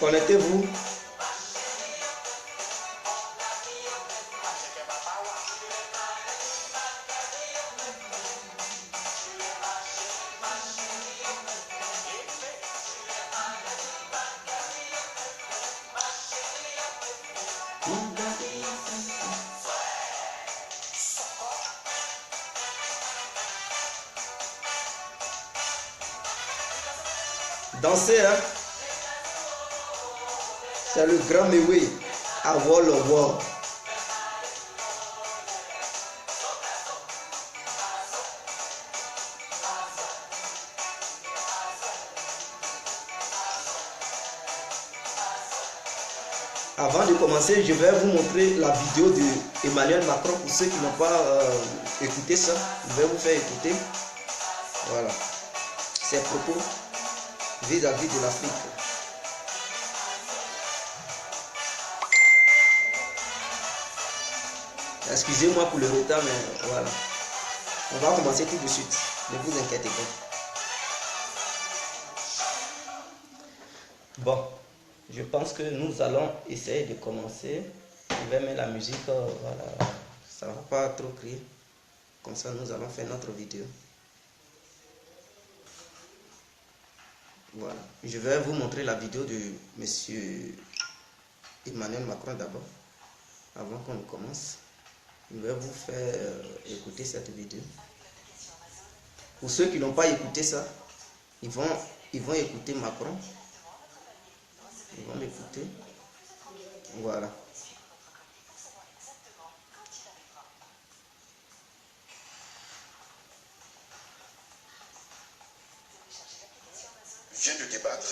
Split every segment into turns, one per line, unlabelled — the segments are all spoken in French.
Connectez-vous. Dansez, hein. C'est le grand Mewe à Wall of War. Avant de commencer, je vais vous montrer la vidéo de Emmanuel Macron. Pour ceux qui n'ont pas écouté ça, je vais vous faire écouter. Voilà. Ses propos vis-à-vis de l'Afrique. Excusez-moi pour le retard, mais voilà. On va commencer tout de suite. Ne vous inquiétez pas. Bon, je pense que nous allons essayer de commencer. Je vais mettre la musique, voilà. Ça ne va pas trop crier. Comme ça, nous allons faire notre vidéo. Voilà. Je vais vous montrer la vidéo de monsieur Emmanuel Macron d'abord. Avant qu'on commence. Je vais vous faire écouter cette vidéo. Pour ceux qui n'ont pas écouté ça, ils vont écouter Macron. Ils vont l'écouter. Voilà.
Vient de débattre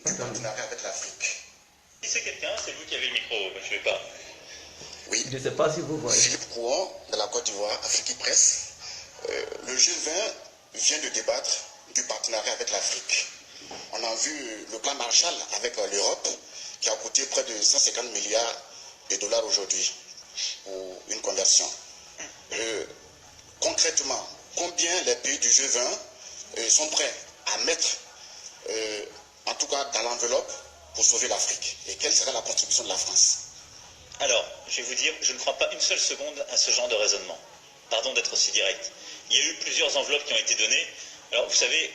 du partenariat avec l'Afrique.
Si c'est quelqu'un, c'est vous qui avez le micro, je ne vais pas.
Oui.
Je ne sais pas si vous voyez.
Philippe Kouan, de la Côte d'Ivoire, Afrique Presse. Le G20 vient de débattre du partenariat avec l'Afrique. On a vu le plan Marshall avec l'Europe qui a coûté près de 150 milliards de dollars aujourd'hui pour une conversion. Concrètement, combien les pays du G20 sont prêts à mettre, en tout cas dans l'enveloppe, pour sauver l'Afrique? Et quelle sera la contribution de la France?
Alors, je vais vous dire, je ne crois pas une seule seconde à ce genre de raisonnement. Pardon d'être aussi direct. Il y a eu plusieurs enveloppes qui ont été données. Alors, vous savez,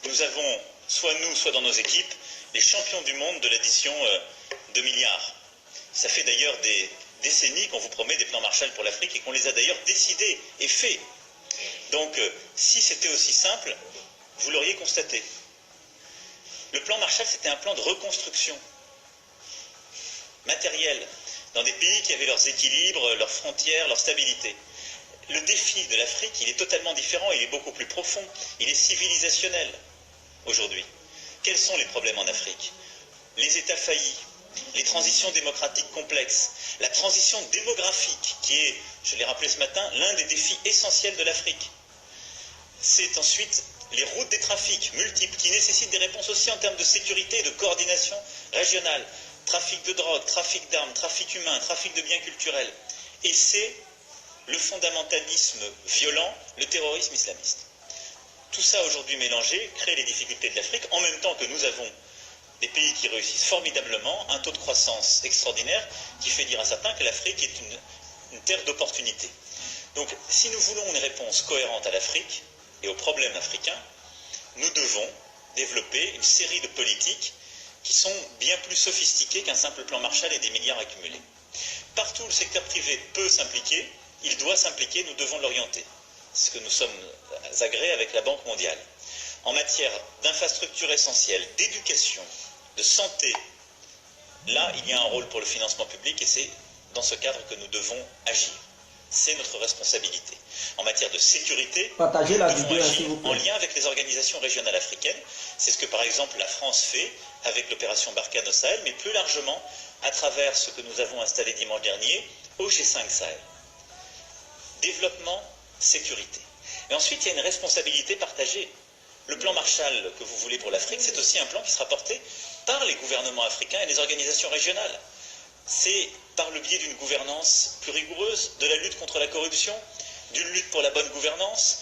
nous avons, soit nous, soit dans nos équipes, les champions du monde de l'addition de milliards. Ça fait d'ailleurs des décennies qu'on vous promet des plans Marshall pour l'Afrique et qu'on les a d'ailleurs décidés et faits. Donc, si c'était aussi simple, vous l'auriez constaté. Le plan Marshall, c'était un plan de reconstruction matérielle dans des pays qui avaient leurs équilibres, leurs frontières, leur stabilité. Le défi de l'Afrique, il est totalement différent, il est beaucoup plus profond, il est civilisationnel aujourd'hui. Quels sont les problèmes en Afrique? Les États faillis, les transitions démocratiques complexes, la transition démographique qui est, je l'ai rappelé ce matin, l'un des défis essentiels de l'Afrique. C'est ensuite les routes des trafics multiples qui nécessitent des réponses aussi en termes de sécurité et de coordination régionale. Trafic de drogue, trafic d'armes, trafic humain, trafic de biens culturels. Et c'est le fondamentalisme violent, le terrorisme islamiste. Tout ça aujourd'hui mélangé crée les difficultés de l'Afrique, en même temps que nous avons des pays qui réussissent formidablement, un taux de croissance extraordinaire qui fait dire à certains que l'Afrique est une terre d'opportunités. Donc si nous voulons une réponse cohérente à l'Afrique et aux problèmes africains, nous devons développer une série de politiques qui sont bien plus sophistiquées qu'un simple plan Marshall et des milliards accumulés. Partout où le secteur privé peut s'impliquer, il doit s'impliquer, nous devons l'orienter. C'est ce que nous sommes agréés avec la Banque mondiale. En matière d'infrastructures essentielles, d'éducation, de santé, là, il y a un rôle pour le financement public et c'est dans ce cadre que nous devons agir. C'est notre responsabilité. En matière de sécurité,
partagez la
nous devons
vidéo,
agir
s'il vous plaît.
en lien avec les organisations régionales africaines. C'est ce que, par exemple, la France fait avec l'opération Barkhane au Sahel, mais plus largement à travers ce que nous avons installé dimanche dernier au G5 Sahel. Développement, sécurité. Et ensuite, il y a une responsabilité partagée. Le plan Marshall que vous voulez pour l'Afrique, c'est aussi un plan qui sera porté par les gouvernements africains et les organisations régionales. C'est par le biais d'une gouvernance plus rigoureuse, de la lutte contre la corruption, d'une lutte pour la bonne gouvernance,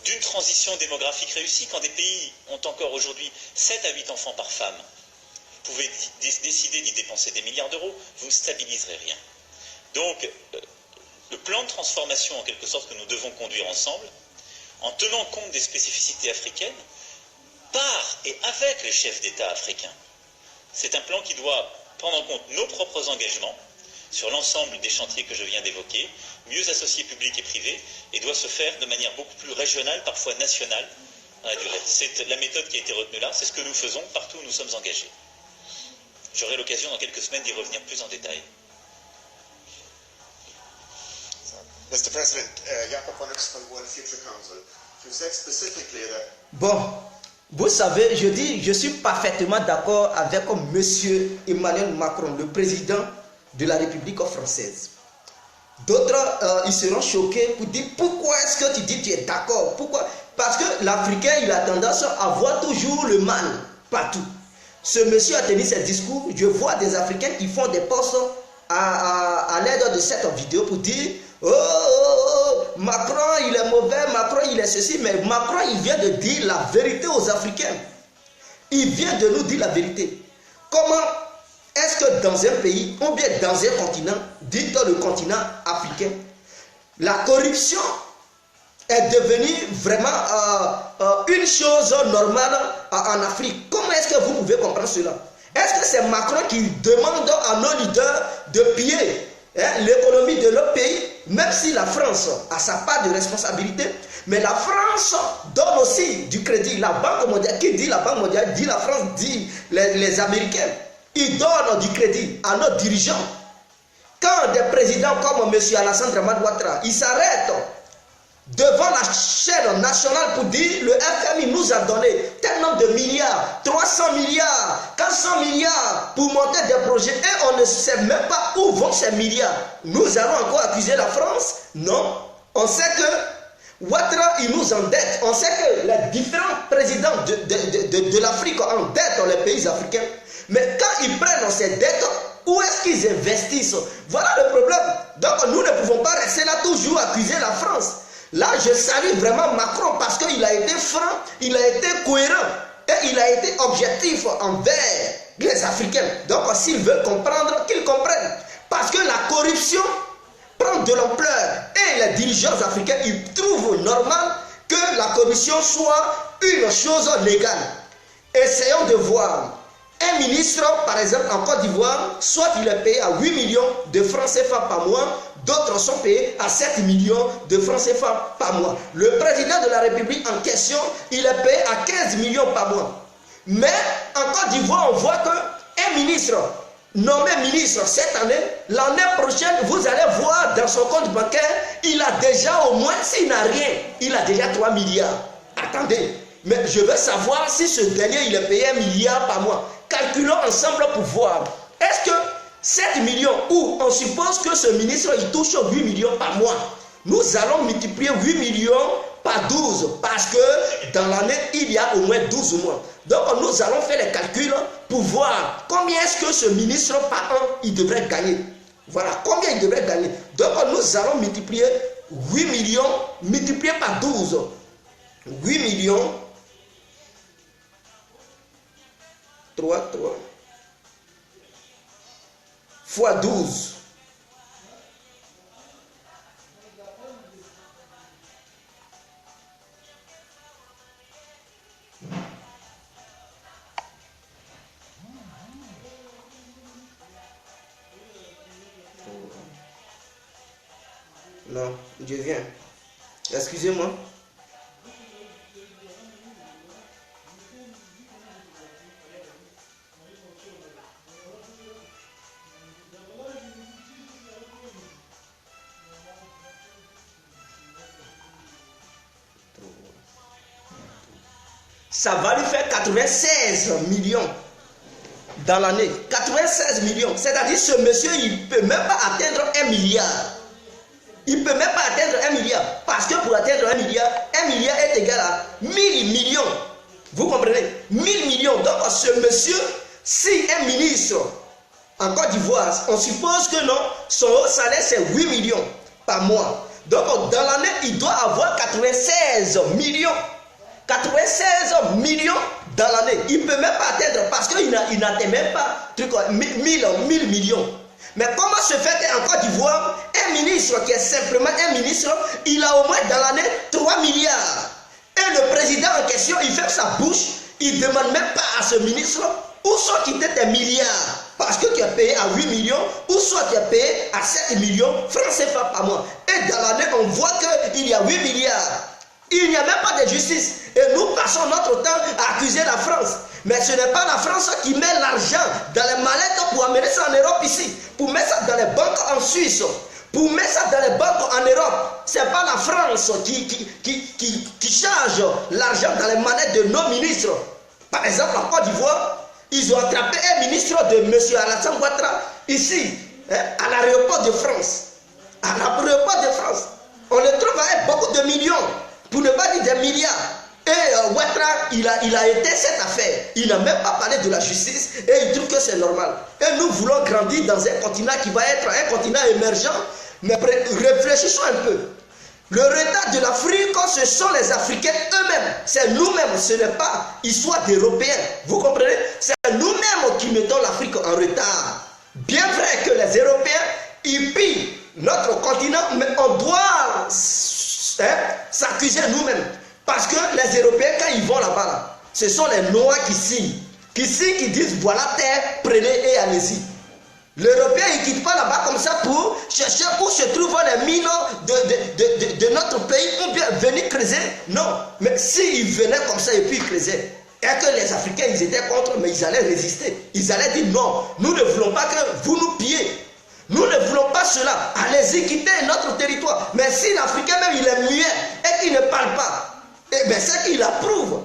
d'une transition démographique réussie. Quand des pays ont encore aujourd'hui 7 à 8 enfants par femme, vous pouvez décider d'y dépenser des milliards d'euros, vous ne stabiliserez rien. Donc, le plan de transformation, en quelque sorte, que nous devons conduire ensemble, en tenant compte des spécificités africaines, par et avec les chefs d'État africains. C'est un plan qui doit prendre en compte nos propres engagements sur l'ensemble des chantiers que je viens d'évoquer, mieux associer public et privé, et doit se faire de manière beaucoup plus régionale, parfois nationale, dans la durée. C'est la méthode qui a été retenue là, c'est ce que nous faisons partout où nous sommes engagés. J'aurai l'occasion dans quelques semaines d'y revenir plus en détail.
Mr. President, Jacob von Oxford World Future Council, you said specifically that...
Bon, vous savez, je dis, je suis parfaitement d'accord avec M. Emmanuel Macron, le président de la République française. D'autres, ils seront choqués pour dire pourquoi est-ce que tu dis que tu es d'accord? Pourquoi? Parce que l'Africain, il a tendance à voir toujours le mal partout. Ce monsieur a tenu ses discours. Je vois des Africains qui font des posts à l'aide de cette vidéo pour dire Macron il est mauvais, Macron il est ceci, mais Macron il vient de dire la vérité aux Africains. Il vient de nous dire la vérité. Comment est-ce que dans un pays, ou bien dans un continent, dit le continent africain, la corruption est devenue vraiment une chose normale en Afrique? Comment est-ce que vous pouvez comprendre cela? Est-ce que c'est Macron qui demande à nos leaders de piller l'économie de leur pays, même si la France a sa part de responsabilité, mais la France donne aussi du crédit. La Banque mondiale, qui dit la Banque mondiale, dit la France, dit les Américains. Ils donnent du crédit à nos dirigeants. Quand des présidents comme M. Alassane Dramane Ouattara, ils s'arrêtent devant la chaîne nationale pour dire le FMI nous a donné tel nombre de milliards, 300 milliards, 400 milliards pour monter des projets et on ne sait même pas où vont ces milliards. Nous allons encore accuser la France? Non. On sait que Ouattara, il nous endette. On sait que les différents présidents de l'Afrique endettent les pays africains. Mais quand ils prennent ces dettes, où est-ce qu'ils investissent? Voilà le problème. Donc nous ne pouvons pas rester là toujours accuser la France. Là, je salue vraiment Macron parce qu'il a été franc, il a été cohérent et il a été objectif envers les Africains. Donc, s'ils veulent comprendre, qu'ils comprennent. Parce que la corruption prend de l'ampleur et les dirigeants africains, ils trouvent normal que la corruption soit une chose légale. Essayons de voir. Un ministre, par exemple, en Côte d'Ivoire, soit il est payé à 8 millions de francs CFA par mois, d'autres sont payés à 7 millions de francs CFA par mois. Le président de la République en question, il est payé à 15 millions par mois. Mais en Côte d'Ivoire, on voit qu'un ministre, nommé ministre cette année, l'année prochaine, vous allez voir dans son compte bancaire, il a déjà au moins, s'il n'a rien, il a déjà 3 milliards. Attendez, mais je veux savoir si ce dernier, il est payé 1 milliard par mois. Calculons ensemble pour voir. Est-ce que 7 millions, ou on suppose que ce ministre, il touche 8 millions par mois. Nous allons multiplier 8 millions par 12, parce que dans l'année, il y a au moins 12 mois. Donc nous allons faire les calculs pour voir combien est-ce que ce ministre par an, il devrait gagner. Voilà, combien il devrait gagner. Donc nous allons multiplier 8 millions, multiplié par 12. 8 millions, 3, fois 12. Non, je viens. Excusez-moi. Ça va lui faire 96 millions dans l'année. 96 millions. C'est-à-dire ce monsieur, il ne peut même pas atteindre 1 milliard. Il ne peut même pas atteindre 1 milliard. Parce que pour atteindre 1 milliard est égal à 1000 millions. Vous comprenez? 1000 millions. Donc ce monsieur, si un ministre en Côte d'Ivoire, on suppose que non, son haut salaire c'est 8 millions par mois. Donc dans l'année, il doit avoir 96 millions. 96 millions dans l'année. Il ne peut même pas atteindre parce qu'il n'atteint même pas 1000 millions. Mais comment se fait qu'en Côte d'Ivoire, un ministre qui est simplement un ministre, il a au moins dans l'année 3 milliards. Et le président en question, il fait sa bouche, il ne demande même pas à ce ministre où sont quittés tes milliards. Parce que tu es payé à 8 millions, ou soit tu es payé à 7 millions francs CFA par mois. Et dans l'année, on voit qu'il y a 8 milliards. Il n'y a même pas de justice. Et nous passons notre temps à accuser la France. Mais ce n'est pas la France qui met l'argent dans les mallettes pour amener ça en Europe ici. Pour mettre ça dans les banques en Suisse. Pour mettre ça dans les banques en Europe. Ce n'est pas la France qui charge l'argent dans les mallettes de nos ministres. Par exemple, en Côte d'Ivoire, ils ont attrapé un ministre de M. Alassane Ouattara ici, à l'aéroport de France. À l'aéroport de France. On le trouve avec beaucoup de millions. Pour ne pas dire des milliards. Et Ouattara, il a été cette affaire. Il n'a même pas parlé de la justice et il trouve que c'est normal. Et nous voulons grandir dans un continent qui va être un continent émergent. Mais réfléchissons un peu. Le retard de l'Afrique, ce sont les Africains eux-mêmes. C'est nous-mêmes, ce n'est pas histoire d'Européens. Vous comprenez? C'est nous-mêmes qui mettons l'Afrique en retard. Bien vrai que les Européens, ils pillent notre continent, mais on doit s'accuser nous-mêmes. Parce que les Européens, quand ils vont là-bas, ce sont les Noirs qui signent, qui disent voilà terre, prenez et allez-y. L'Européen, il ne quitte pas là-bas comme ça pour chercher où se trouvent les mines de notre pays ou bien venir creuser. Non, mais s'ils venaient comme ça et puis ils creusaient, et que les Africains, ils étaient contre, mais ils allaient résister. Ils allaient dire non, nous ne voulons pas que vous nous pillez. Nous ne voulons pas cela. Allez-y, quittez notre territoire. Mais si l'Africain même, il est muet et qu'il ne parle pas, eh bien, c'est qu'il approuve.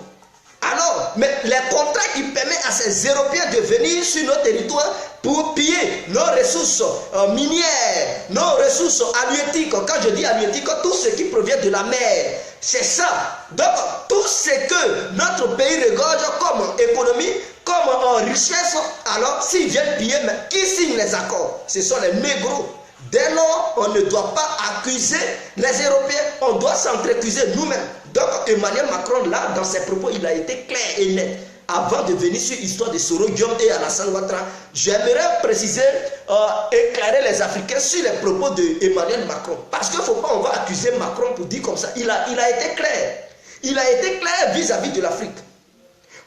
Alors, mais les contrats qui permettent à ces Européens de venir sur nos territoires pour piller nos ressources minières, nos ressources halieutiques. Quand je dis halieutique, tout ce qui provient de la mer, c'est ça. Donc, tout ce que notre pays regorge comme économie, comme richesse, alors s'ils viennent piller, mais qui signe les accords? Ce sont les négros. Dès lors, on ne doit pas accuser les Européens, on doit s'entreaccuser nous-mêmes. Donc Emmanuel Macron, là, dans ses propos, il a été clair et net. Avant de venir sur l'histoire de Soro Guillaume et Alassane Ouattara, j'aimerais préciser, éclairer les Africains sur les propos de Emmanuel Macron. Parce qu'il ne faut pas, on va accuser Macron pour dire comme ça. Il a été clair. Il a été clair vis-à-vis de l'Afrique.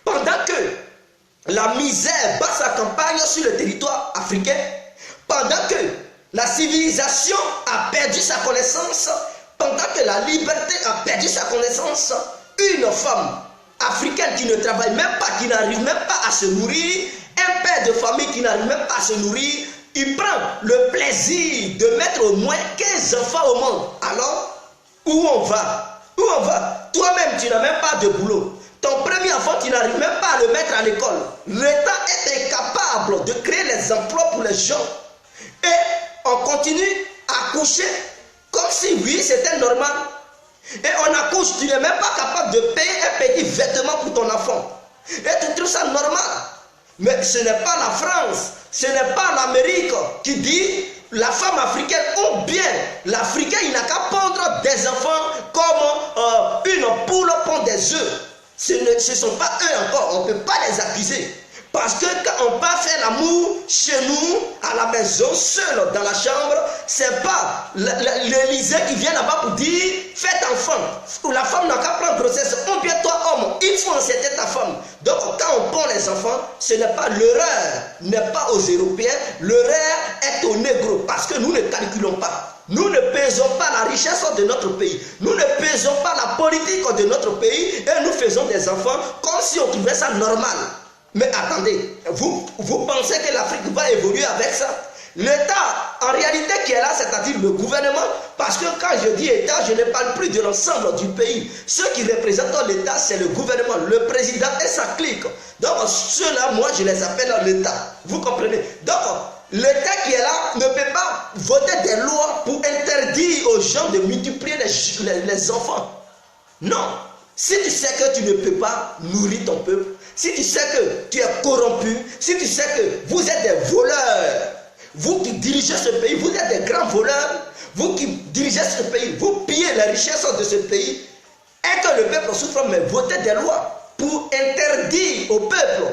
Pendant que la misère bat sa campagne sur le territoire africain, pendant que la civilisation a perdu sa connaissance, pendant que la liberté a perdu sa connaissance, une femme africaine qui ne travaille même pas, qui n'arrive même pas à se nourrir, un père de famille qui n'arrive même pas à se nourrir, il prend le plaisir de mettre au moins 15 enfants au monde. Alors, où on va? Où on va? Toi-même, tu n'as même pas de boulot. Ton premier enfant, tu n'arrives même pas à le mettre à l'école. L'État est incapable de créer les emplois pour les gens. Et on continue à coucher comme si, oui, c'était normal. Et on accouche, tu n'es même pas capable de payer un petit vêtement pour ton enfant. Et tu trouves ça normal. Mais ce n'est pas la France, ce n'est pas l'Amérique qui dit la femme africaine ou bien l'Africain, il n'a qu'à pondre des enfants comme une poule pond des œufs. Ce ne sont pas eux encore, on ne peut pas les accuser. Parce que quand on part faire l'amour chez nous, à la maison, seul dans la chambre, c'est pas l'Élysée qui vient là-bas pour dire faites enfant. La femme n'a qu'à prendre grossesse. Ou bien toi, homme, il faut enceinte ta femme. Donc quand on prend les enfants, ce n'est pas l'erreur, n'est pas aux Européens, l'erreur est aux négros. Parce que nous ne calculons pas. Nous ne pesons pas la richesse de notre pays. Nous ne pesons pas la politique de notre pays. Et nous faisons des enfants comme si on trouvait ça normal. Mais attendez, vous pensez que l'Afrique va évoluer avec ça? L'État, en réalité, qui est là, c'est-à-dire le gouvernement, parce que quand je dis État, je ne parle plus de l'ensemble du pays. Ceux qui représentent l'État, c'est le gouvernement, le président et sa clique. Donc, ceux-là, moi, je les appelle l'État. Vous comprenez? Donc, l'État qui est là ne peut pas voter des lois pour interdire aux gens de multiplier les enfants. Non. Si tu sais que tu ne peux pas nourrir ton peuple, si tu sais que tu es corrompu, si tu sais que vous êtes des voleurs, vous qui dirigez ce pays, vous êtes des grands voleurs, vous qui dirigez ce pays, vous pillez les richesses de ce pays, et que le peuple souffre, mais votez des lois pour interdire au peuple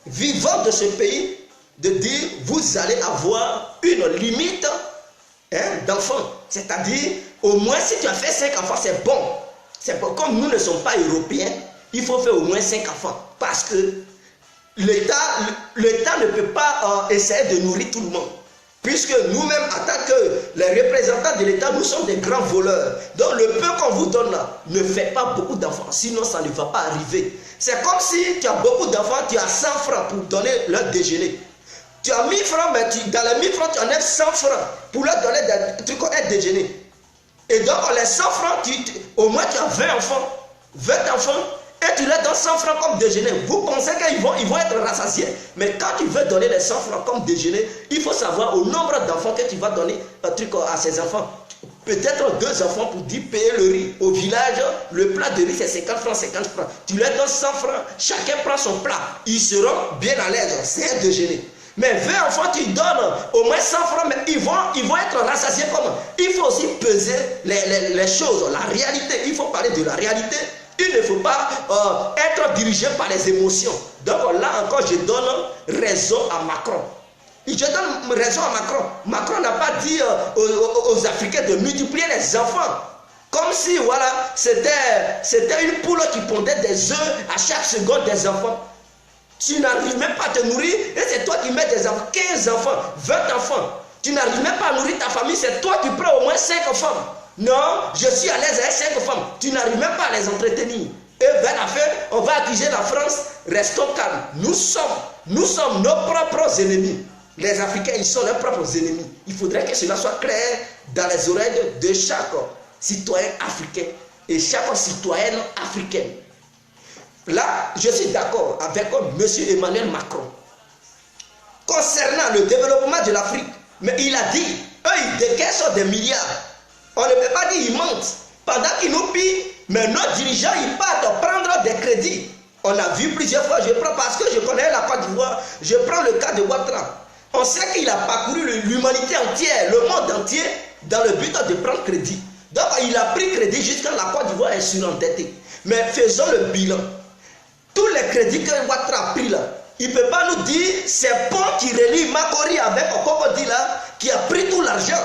vivant de ce pays de dire vous allez avoir une limite d'enfants. C'est-à-dire, au moins si tu as fait 5 enfants, c'est bon. C'est bon. Comme nous ne sommes pas européens, il faut faire au moins 5 enfants. Parce que l'État ne peut pas essayer de nourrir tout le monde. Puisque nous-mêmes, en tant que les représentants de l'État, nous sommes des grands voleurs. Donc le peu qu'on vous donne là, ne fait pas beaucoup d'enfants. Sinon, ça ne va pas arriver. C'est comme si tu as beaucoup d'enfants, tu as 100 francs pour donner leur déjeuner. Tu as 1000 francs, mais dans les 1000 francs, tu enlèves 100 francs pour leur donner des trucs un déjeuner. Et donc, les 100 francs, au moins tu as 20 enfants. 20 enfants. Et tu leur donnes 100 francs comme déjeuner. Vous pensez qu'ils vont être rassasiés. Mais quand tu veux donner les 100 francs comme déjeuner, il faut savoir au nombre d'enfants que tu vas donner un truc à ces enfants. Peut-être 2 enfants pour 10 payer le riz. Au village, le plat de riz c'est 50 francs, 50 francs. Tu leur donnes 100 francs, chacun prend son plat. Ils seront bien à l'aise. C'est un déjeuner. Mais 20 enfants, tu donnes au moins 100 francs, mais ils vont être rassasiés comment? Il faut aussi peser les choses, la réalité. Il faut parler de la réalité. Il ne faut pas être dirigé par les émotions. Donc là encore, je donne raison à Macron. Je donne raison à Macron. Macron n'a pas dit aux Africains de multiplier les enfants. Comme si, voilà, c'était une poule qui pondait des œufs à chaque seconde des enfants. Tu n'arrives même pas à te nourrir et c'est toi qui mets des enfants, 15 enfants, 20 enfants. Tu n'arrives même pas à nourrir ta famille, c'est toi qui prends au moins 5 femmes. Non, je suis à l'aise avec 5 femmes. Tu n'arrives même pas à les entretenir. Et vers la fin, on va accuser la France. Restons calmes. Nous sommes nos propres ennemis. Les Africains, ils sont leurs propres ennemis. Il faudrait que cela soit clair dans les oreilles de chaque citoyen africain et chaque citoyenne africaine. Là, je suis d'accord avec M. Emmanuel Macron. Concernant le développement de l'Afrique, mais il a dit, eux, ils décaissent des milliards. On ne peut pas dire qu'ils mentent. Pendant qu'ils nous pillent, mais nos dirigeants, ils partent prendre des crédits. On a vu plusieurs fois, je prends parce que je connais la Côte d'Ivoire, je prends le cas de Ouattara. On sait qu'il a parcouru l'humanité entière, le monde entier, dans le but de prendre crédit. Donc, il a pris crédit jusqu'à la Côte d'Ivoire est surendettée. Mais faisons le bilan. Tous les crédits que Ouattara a pris là, il ne peut pas nous dire c'est pont qui relie Makori avec Okoko là qui a pris tout l'argent.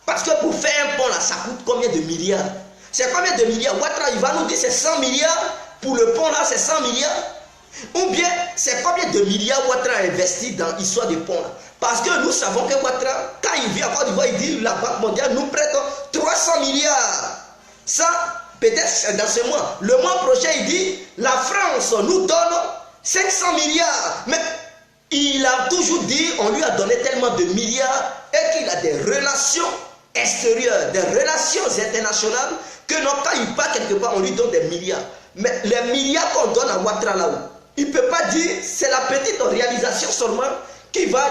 Parce que pour faire un pont là, ça coûte combien de milliards? C'est combien de milliards? Ouattara, il va nous dire c'est 100 milliards pour le pont là, c'est 100 milliards. Ou bien, c'est combien de milliards Ouattara a investi dans l'histoire des ponts là? Parce que nous savons que Ouattara, quand il vient en Côte d'Ivoire, il dit la Banque mondiale nous prête 300 milliards. Ça, peut-être dans ce mois. Le mois prochain, il dit la France nous donne 500 milliards. Mais il a toujours dit, on lui a donné tellement de milliards et qu'il a des relations extérieures, des relations internationales, que non, quand il part quelque part, on lui donne des milliards. Mais les milliards qu'on donne à Ouattara là-haut, il ne peut pas dire, c'est la petite réalisation seulement qu'il va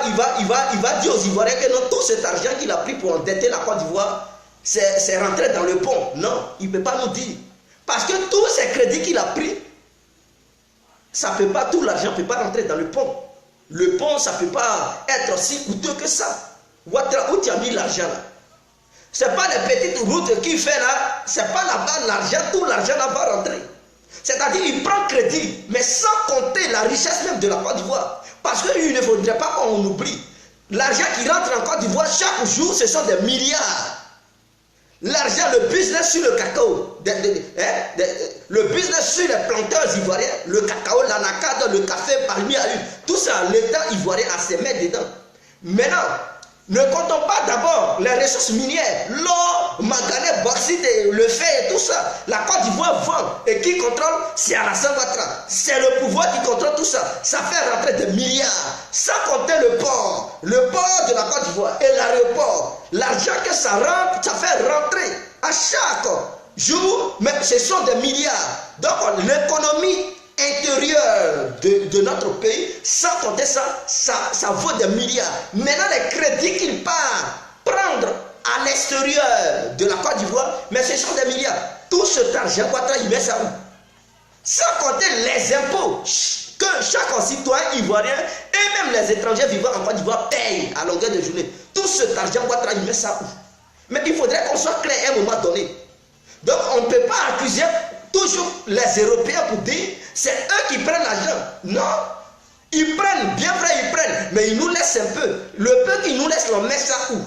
dire aux Ivoiriens que non, tout cet argent qu'il a pris pour endetter la Côte d'Ivoire, c'est rentré dans le pont. Non, il ne peut pas nous dire. Parce que tous ces crédits qu'il a pris, ça peut pas, tout l'argent ne peut pas rentrer dans le pont. Le pont, ça ne peut pas être aussi coûteux que ça. Ouattara, où tu as mis l'argent là? Ce n'est pas les petites routes qu'il fait là, ce n'est pas là-bas l'argent, tout l'argent là va rentrer. C'est-à-dire qu'il prend crédit, mais sans compter la richesse même de la Côte d'Ivoire. Parce qu'il ne faudrait pas qu'on oublie. L'argent qui rentre en Côte d'Ivoire chaque jour, ce sont des milliards. L'argent, le business sur le cacao, le business sur les planteurs ivoiriens, le cacao, l'anacade, le café, palmier à huile, tout ça, l'État ivoirien a ses mains dedans. Maintenant, ne comptons pas d'abord les ressources minières, l'or, manganèse, bauxite, le fer et tout ça. La Côte d'Ivoire vend et qui contrôle, c'est Alassane Ouattara. C'est le pouvoir qui contrôle tout ça. Ça fait rentrer des milliards, sans compter le port de la Côte d'Ivoire et l'aéroport. L'argent que ça rentre, ça fait rentrer à chaque jour, mais ce sont des milliards. Donc l'économie intérieure de notre pays, sans compter ça vaut des milliards. Maintenant, les crédits qu'il part prendre à l'extérieur de la Côte d'Ivoire, mais ce sont des milliards. Tout cet argent, Ouattara, il met ça où? Sans compter les impôts que chaque citoyen ivoirien et même les étrangers vivant en Côte d'Ivoire payent à longueur de journée. Tout cet argent, Ouattara, il met ça où? Mais il faudrait qu'on soit clair à un moment donné. Donc, on ne peut pas accuser toujours les Européens pour dire c'est eux qui prennent l'argent. Non, ils prennent, bien vrai, ils prennent, mais ils nous laissent un peu. Le peu qu'ils nous laissent, on met ça où?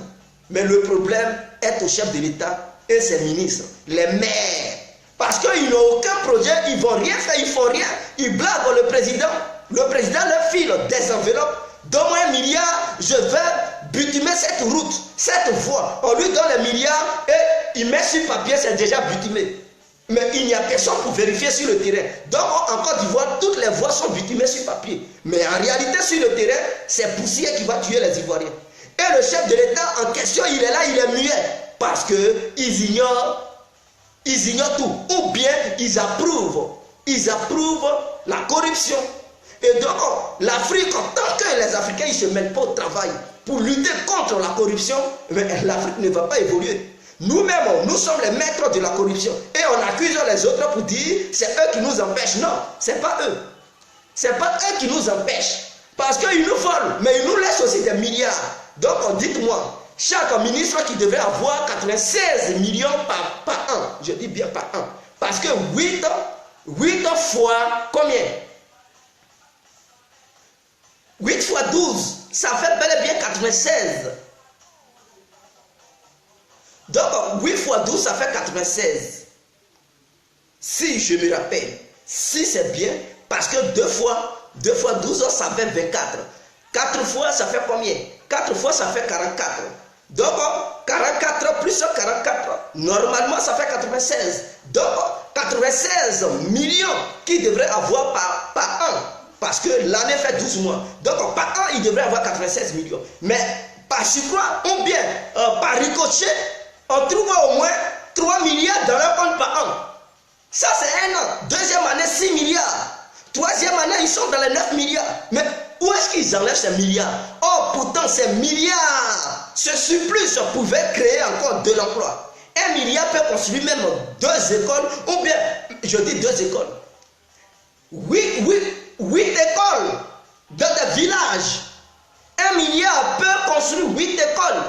Mais le problème est au chef de l'État et ses ministres, les maires. Parce qu'ils n'ont aucun projet, ils ne vont rien faire, ils ne font rien. Ils blaguent le président. Le président leur file des enveloppes. Donne-moi 1 milliard, je vais bitumer cette route, cette voie. On lui donne les milliards et il met sur papier, c'est déjà bitumé. Mais il n'y a personne pour vérifier sur le terrain. Donc en Côte d'Ivoire, toutes les voies sont bitumées sur papier. Mais en réalité, sur le terrain, c'est poussière qui va tuer les Ivoiriens. Et le chef de l'État en question, il est là, il est muet. Parce qu'ils ignorent tout. Ou bien ils approuvent la corruption. Et donc, l'Afrique, en tant que les Africains, ils ne se mettent pas au travail pour lutter contre la corruption, mais l'Afrique ne va pas évoluer. Nous-mêmes, nous sommes les maîtres de la corruption. Et on accuse les autres pour dire c'est eux qui nous empêchent. Non, ce n'est pas eux. Ce n'est pas eux qui nous empêchent. Parce qu'ils nous volent, mais ils nous laissent aussi des milliards. Donc, dites-moi, chaque ministre qui devrait avoir 96 millions par an, je dis bien par an, parce que 8 fois combien? 8 fois 12, ça fait bel et bien 96. Donc 8 fois 12, ça fait 96. Si je me rappelle, si c'est bien, parce que 2 fois 12, ça fait 24. 4 fois, ça fait combien? 4 fois, ça fait 44. Donc 44 plus 44, normalement, ça fait 96. Donc 96 millions qu'il devrait avoir par an. Parce que l'année fait 12 mois. Donc par an, il devrait avoir 96 millions. Mais par surcroît, ou bien par ricochet, on trouve au moins 3 milliards dans leur compte par an. Ça, c'est un an. Deuxième année, 6 milliards. Troisième année, ils sont dans les 9 milliards. Mais où est-ce qu'ils enlèvent ces milliards? Oh, pourtant, ces milliards, ce surplus pouvait créer encore de l'emploi. 1 milliard peut construire même 2 écoles, ou bien, je dis 2 écoles. 8 écoles dans des villages. 1 milliard peut construire 8 écoles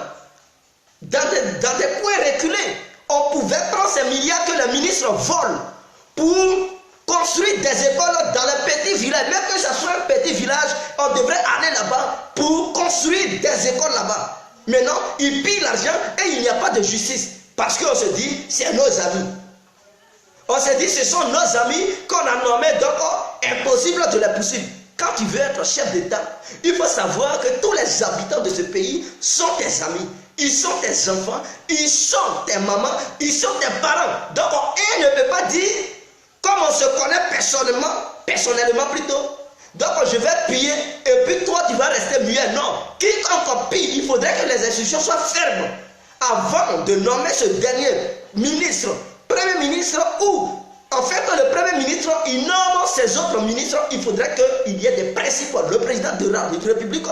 dans des coins reculés. On pouvait prendre ces milliards que les ministres volent pour construire des écoles dans les petits villages. Même que ce soit un petit village, on devrait aller là-bas pour construire des écoles là-bas. Maintenant, ils pillent l'argent et il n'y a pas de justice. Parce qu'on se dit, c'est nos amis. On s'est dit, ce sont nos amis qu'on a nommés, donc impossible de les poursuivre. Quand tu veux être chef d'État, il faut savoir que tous les habitants de ce pays sont tes amis. Ils sont tes enfants, ils sont tes mamans, ils sont tes parents. Donc, il ne peut pas dire, comme on se connaît personnellement plutôt, donc je vais piller et puis toi tu vas rester muet. Non, quiconque pille, il faudrait que les institutions soient fermes avant de nommer ce dernier ministre, premier ministre, ou en fait le premier ministre, il nomme ses autres ministres. Il faudrait qu'il y ait des principes. Le président de la République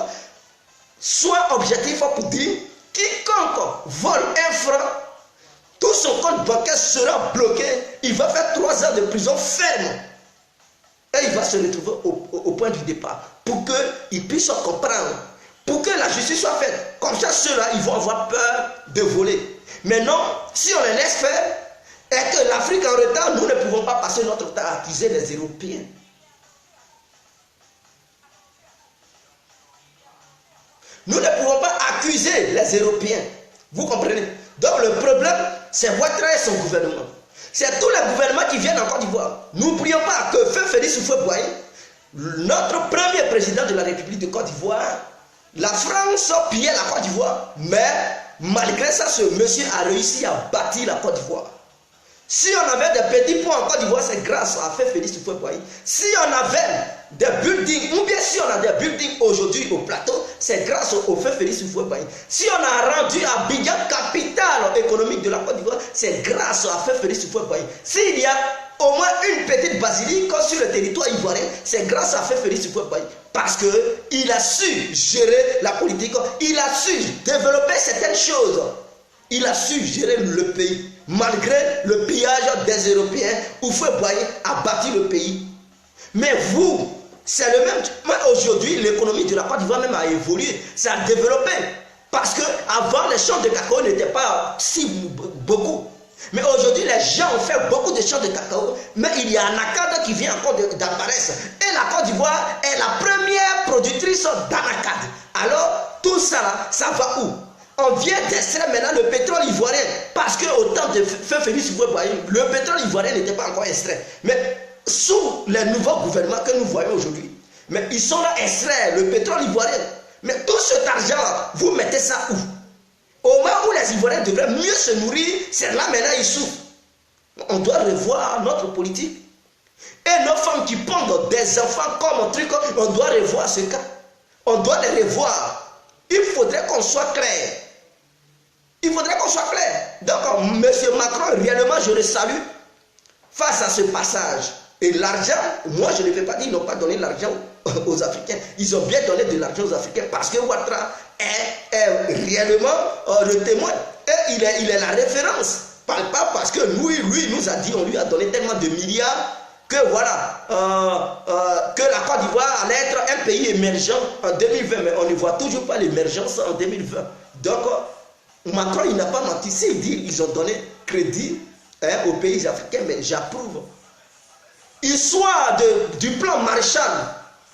soit objectif pour dire quiconque vole un franc, tout son compte bancaire sera bloqué. Il va faire 3 ans de prison ferme. Et il va se retrouver au point du départ. Pour qu'il puisse comprendre. Pour que la justice soit faite. Comme ça, ceux-là, ils vont avoir peur de voler. Mais non, si on les laisse faire, et que l'Afrique en retard, nous ne pouvons pas passer notre temps à accuser les Européens. Nous ne pouvons pas accuser les Européens. Vous comprenez? Donc le problème, c'est Ouattara et son gouvernement. C'est tous les gouvernements qui viennent en Côte d'Ivoire. N'oublions pas que Feu Félix Houphouët-Boigny, notre premier président de la République de Côte d'Ivoire, la France pillait la Côte d'Ivoire, mais malgré ça, ce monsieur a réussi à bâtir la Côte d'Ivoire. Si on avait des petits points en Côte d'Ivoire, c'est grâce à Feu Félix Houphouët-Boigny. Si on avait des buildings, ou bien si on a des buildings aujourd'hui au plateau, c'est grâce au Feu Félix Houphouët-Boigny. Si on a rendu Abidjan capitale économique de la Côte d'Ivoire, c'est grâce à Feu Félix Houphouët-Boigny. S'il y a au moins une petite basilique sur le territoire ivoirien, c'est grâce à Feu Félix Houphouët-Boigny. Parce qu'il a su gérer la politique, il a su développer certaines choses. Il a su gérer le pays. Malgré le pillage des Européens, Houphouët-Boigny a bâti le pays. Mais vous, c'est le même. Mais aujourd'hui, l'économie de la Côte d'Ivoire même a évolué. Ça a développé. Parce qu'avant, les champs de cacao n'étaient pas si beaucoup. Mais aujourd'hui, les gens ont fait beaucoup de champs de cacao. Mais il y a un acade qui vient encore d'apparaître. Et la Côte d'Ivoire est la première productrice d'anacade. Alors, tout ça là, ça va où? On vient d'extraire maintenant le pétrole ivoirien. Parce qu'au temps de Feu Félix Houphouët-Boigny, le pétrole ivoirien n'était pas encore extrait. Mais sous les nouveaux gouvernements que nous voyons aujourd'hui, mais ils sont là extraire le pétrole ivoirien. Mais tout cet argent, vous mettez ça où? Au moment où les Ivoiriens devraient mieux se nourrir, c'est là maintenant ils souffrent. On doit revoir notre politique. Et nos femmes qui pondent des enfants comme un truc, on doit revoir ce cas. On doit les revoir. Il faudrait qu'on soit clair. Il faudrait qu'on soit clair. Donc, M. Macron, réellement, je le salue face à ce passage. Et l'argent, moi, je ne vais pas dire qu'ils n'ont pas donné l'argent aux Africains. Ils ont bien donné de l'argent aux Africains parce que Ouattara est réellement le témoin. Et il est la référence. Pas parce que lui nous a dit, on lui a donné tellement de milliards que voilà, que la Côte d'Ivoire allait être un pays émergent en 2020. Mais on ne voit toujours pas l'émergence en 2020. Donc, Macron, il n'a pas menti. S'il dit qu'ils ont donné crédit aux pays africains, mais j'approuve. Histoire du plan Marshall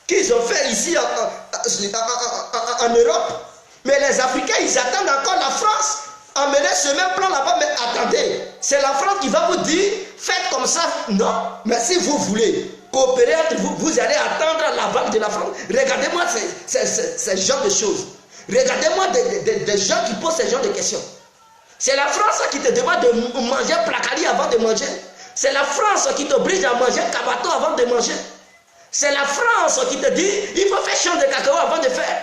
qu'ils ont fait ici en Europe. Mais les Africains, ils attendent encore la France à mener ce même plan là-bas. Mais attendez, c'est la France qui va vous dire, faites comme ça. Non, mais si vous voulez coopérer entre vous, vous allez attendre l'aval de la France. Regardez-moi ces genres de choses. Regardez-moi des gens qui posent ces genres de questions. C'est la France qui te demande de manger placali avant de manger. C'est la France qui t'oblige à manger cabato avant de manger. C'est la France qui te dit, il faut faire champ de cacao avant de faire.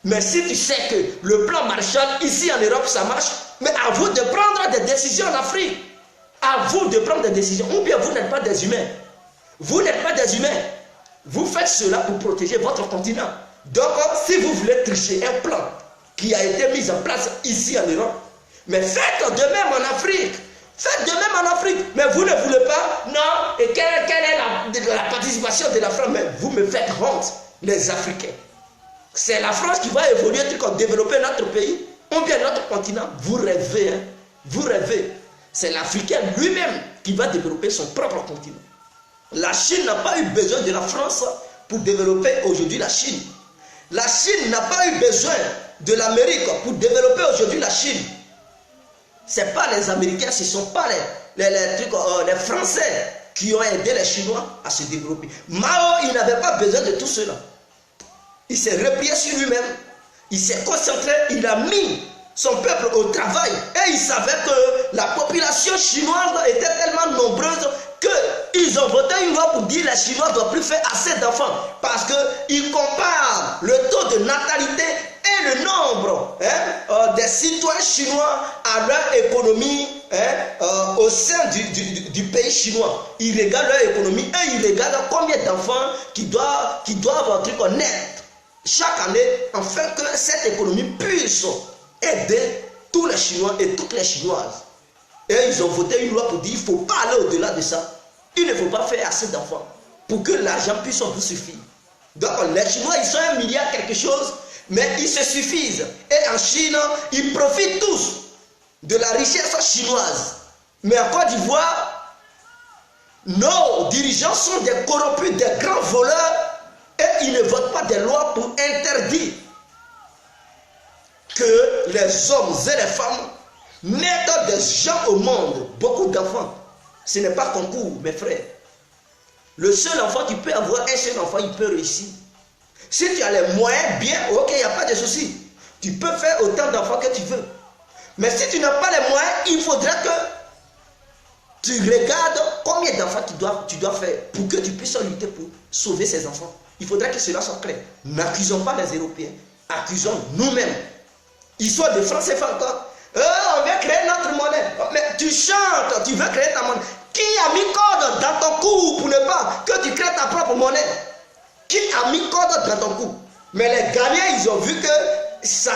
Mais si tu sais que le plan Marshall, ici en Europe, ça marche, mais à vous de prendre des décisions en Afrique. À vous de prendre des décisions. Ou bien vous n'êtes pas des humains. Vous n'êtes pas des humains. Vous faites cela pour protéger votre continent. Donc, si vous voulez tricher un plan qui a été mis en place ici en Europe, mais faites de même en Afrique. Faites de même en Afrique. Mais vous ne voulez pas. Non. Et quelle est la participation de la France? Mais vous me faites honte, les Africains. C'est la France qui va évoluer, développer notre pays, ou bien notre continent. Vous rêvez, hein? Vous rêvez. C'est l'Africain lui-même qui va développer son propre continent. La Chine n'a pas eu besoin de la France pour développer aujourd'hui la Chine. La Chine n'a pas eu besoin de l'Amérique pour développer aujourd'hui la Chine. Ce n'est pas les Américains, ce ne sont pas les Français qui ont aidé les Chinois à se développer. Mao, il n'avait pas besoin de tout cela. Il s'est replié sur lui-même. Il s'est concentré, il a mis son peuple au travail. Et il savait que la population chinoise était tellement nombreuse qu'ils ont voté une loi pour dire que les Chinois ne doivent plus faire assez d'enfants. Parce qu'ils comparent le taux de natalité et le nombre des citoyens chinois à leur économie au sein du pays chinois. Ils regardent leur économie et ils regardent combien d'enfants qui doivent naître chaque année, afin que cette économie puisse aider tous les Chinois et toutes les Chinoises. Et ils ont voté une loi pour dire qu'il ne faut pas aller au-delà de ça. Il ne faut pas faire assez d'enfants pour que l'argent puisse vous suffire. Donc les Chinois, ils sont 1 milliard quelque chose, mais ils se suffisent. Et en Chine, ils profitent tous de la richesse chinoise. Mais en Côte d'Ivoire, nos dirigeants sont des corrompus, des grands voleurs, et ils ne votent pas des lois pour interdire que les hommes et les femmes mettent des gens au monde, beaucoup d'enfants. Ce n'est pas concours, mes frères. Le seul enfant qui peut avoir un seul enfant, il peut réussir. Si tu as les moyens, bien, ok, il n'y a pas de souci. Tu peux faire autant d'enfants que tu veux. Mais si tu n'as pas les moyens, il faudra que tu regardes combien d'enfants tu dois faire pour que tu puisses lutter pour sauver ces enfants. Il faudra que cela soit clair. N'accusons pas les Européens, accusons nous-mêmes. Histoire de France CFA encore. On veut créer notre monnaie. Mais tu chantes, tu veux créer ta monnaie. Qui a mis code dans ton cou pour ne pas que tu crées ta propre monnaie? Qui a mis code dans ton cou? Mais les Ghanéens, ils ont vu que ça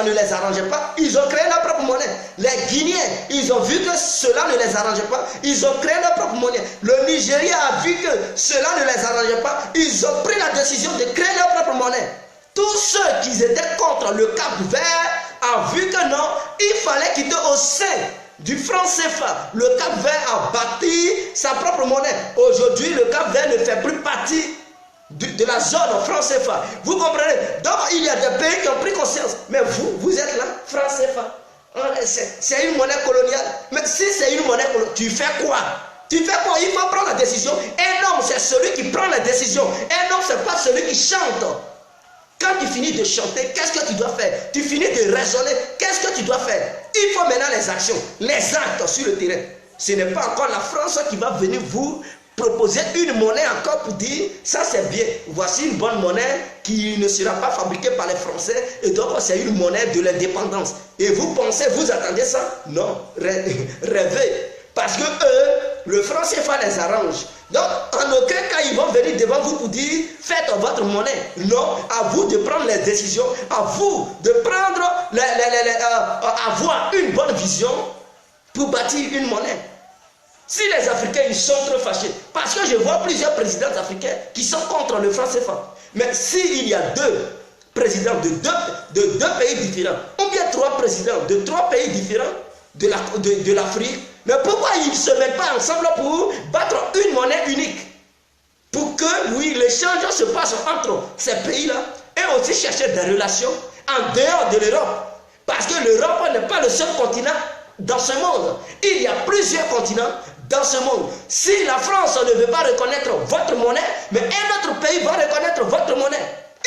ne les arrangeait pas. Ils ont créé leur propre monnaie. Les Guinéens, ils ont vu que cela ne les arrangeait pas. Ils ont créé leur propre monnaie. Le Nigeria a vu que cela ne les arrangeait pas. Ils ont pris la décision de créer leur propre monnaie. Tous ceux qui étaient contre le Cap Vert ont vu que non, il fallait quitter au sein du franc CFA. Le Cap Vert a bâti sa propre monnaie. Aujourd'hui, le Cap Vert ne fait plus partie de la zone franc CFA. Vous comprenez? Donc, il y a des pays qui ont pris conscience. Mais vous êtes là, franc CFA. C'est une monnaie coloniale. Mais si c'est une monnaie coloniale, tu fais quoi? Tu fais quoi? Il faut prendre la décision. Un homme, c'est celui qui prend la décision. Un homme, c'est pas celui qui chante. Quand tu finis de chanter, qu'est-ce que tu dois faire? Tu finis de raisonner, qu'est-ce que tu dois faire? Il faut maintenant les actions, les actes sur le terrain. Ce n'est pas encore la France qui va venir vous proposer une monnaie encore pour dire ça c'est bien, voici une bonne monnaie qui ne sera pas fabriquée par les Français et donc c'est une monnaie de l'indépendance. Et vous pensez, vous attendez ça? Non, rêvez. Parce que eux, le franc CFA les arrange. Donc, en aucun cas, ils vont venir devant vous pour dire faites votre monnaie. Non, à vous de prendre les décisions, à vous de prendre, avoir une bonne vision pour bâtir une monnaie. Si les Africains ils sont trop fâchés, parce que je vois plusieurs présidents africains qui sont contre le franc CFA. Mais s'il y a deux présidents de deux pays différents, ou bien 3 présidents de 3 pays différents de l'Afrique, mais pourquoi ils ne se mettent pas ensemble pour battre une monnaie unique? Pour que, oui, l'échange se passe entre ces pays-là et aussi chercher des relations en dehors de l'Europe. Parce que l'Europe n'est pas le seul continent dans ce monde. Il y a plusieurs continents dans ce monde. Si la France ne veut pas reconnaître votre monnaie, mais un autre pays va reconnaître votre monnaie.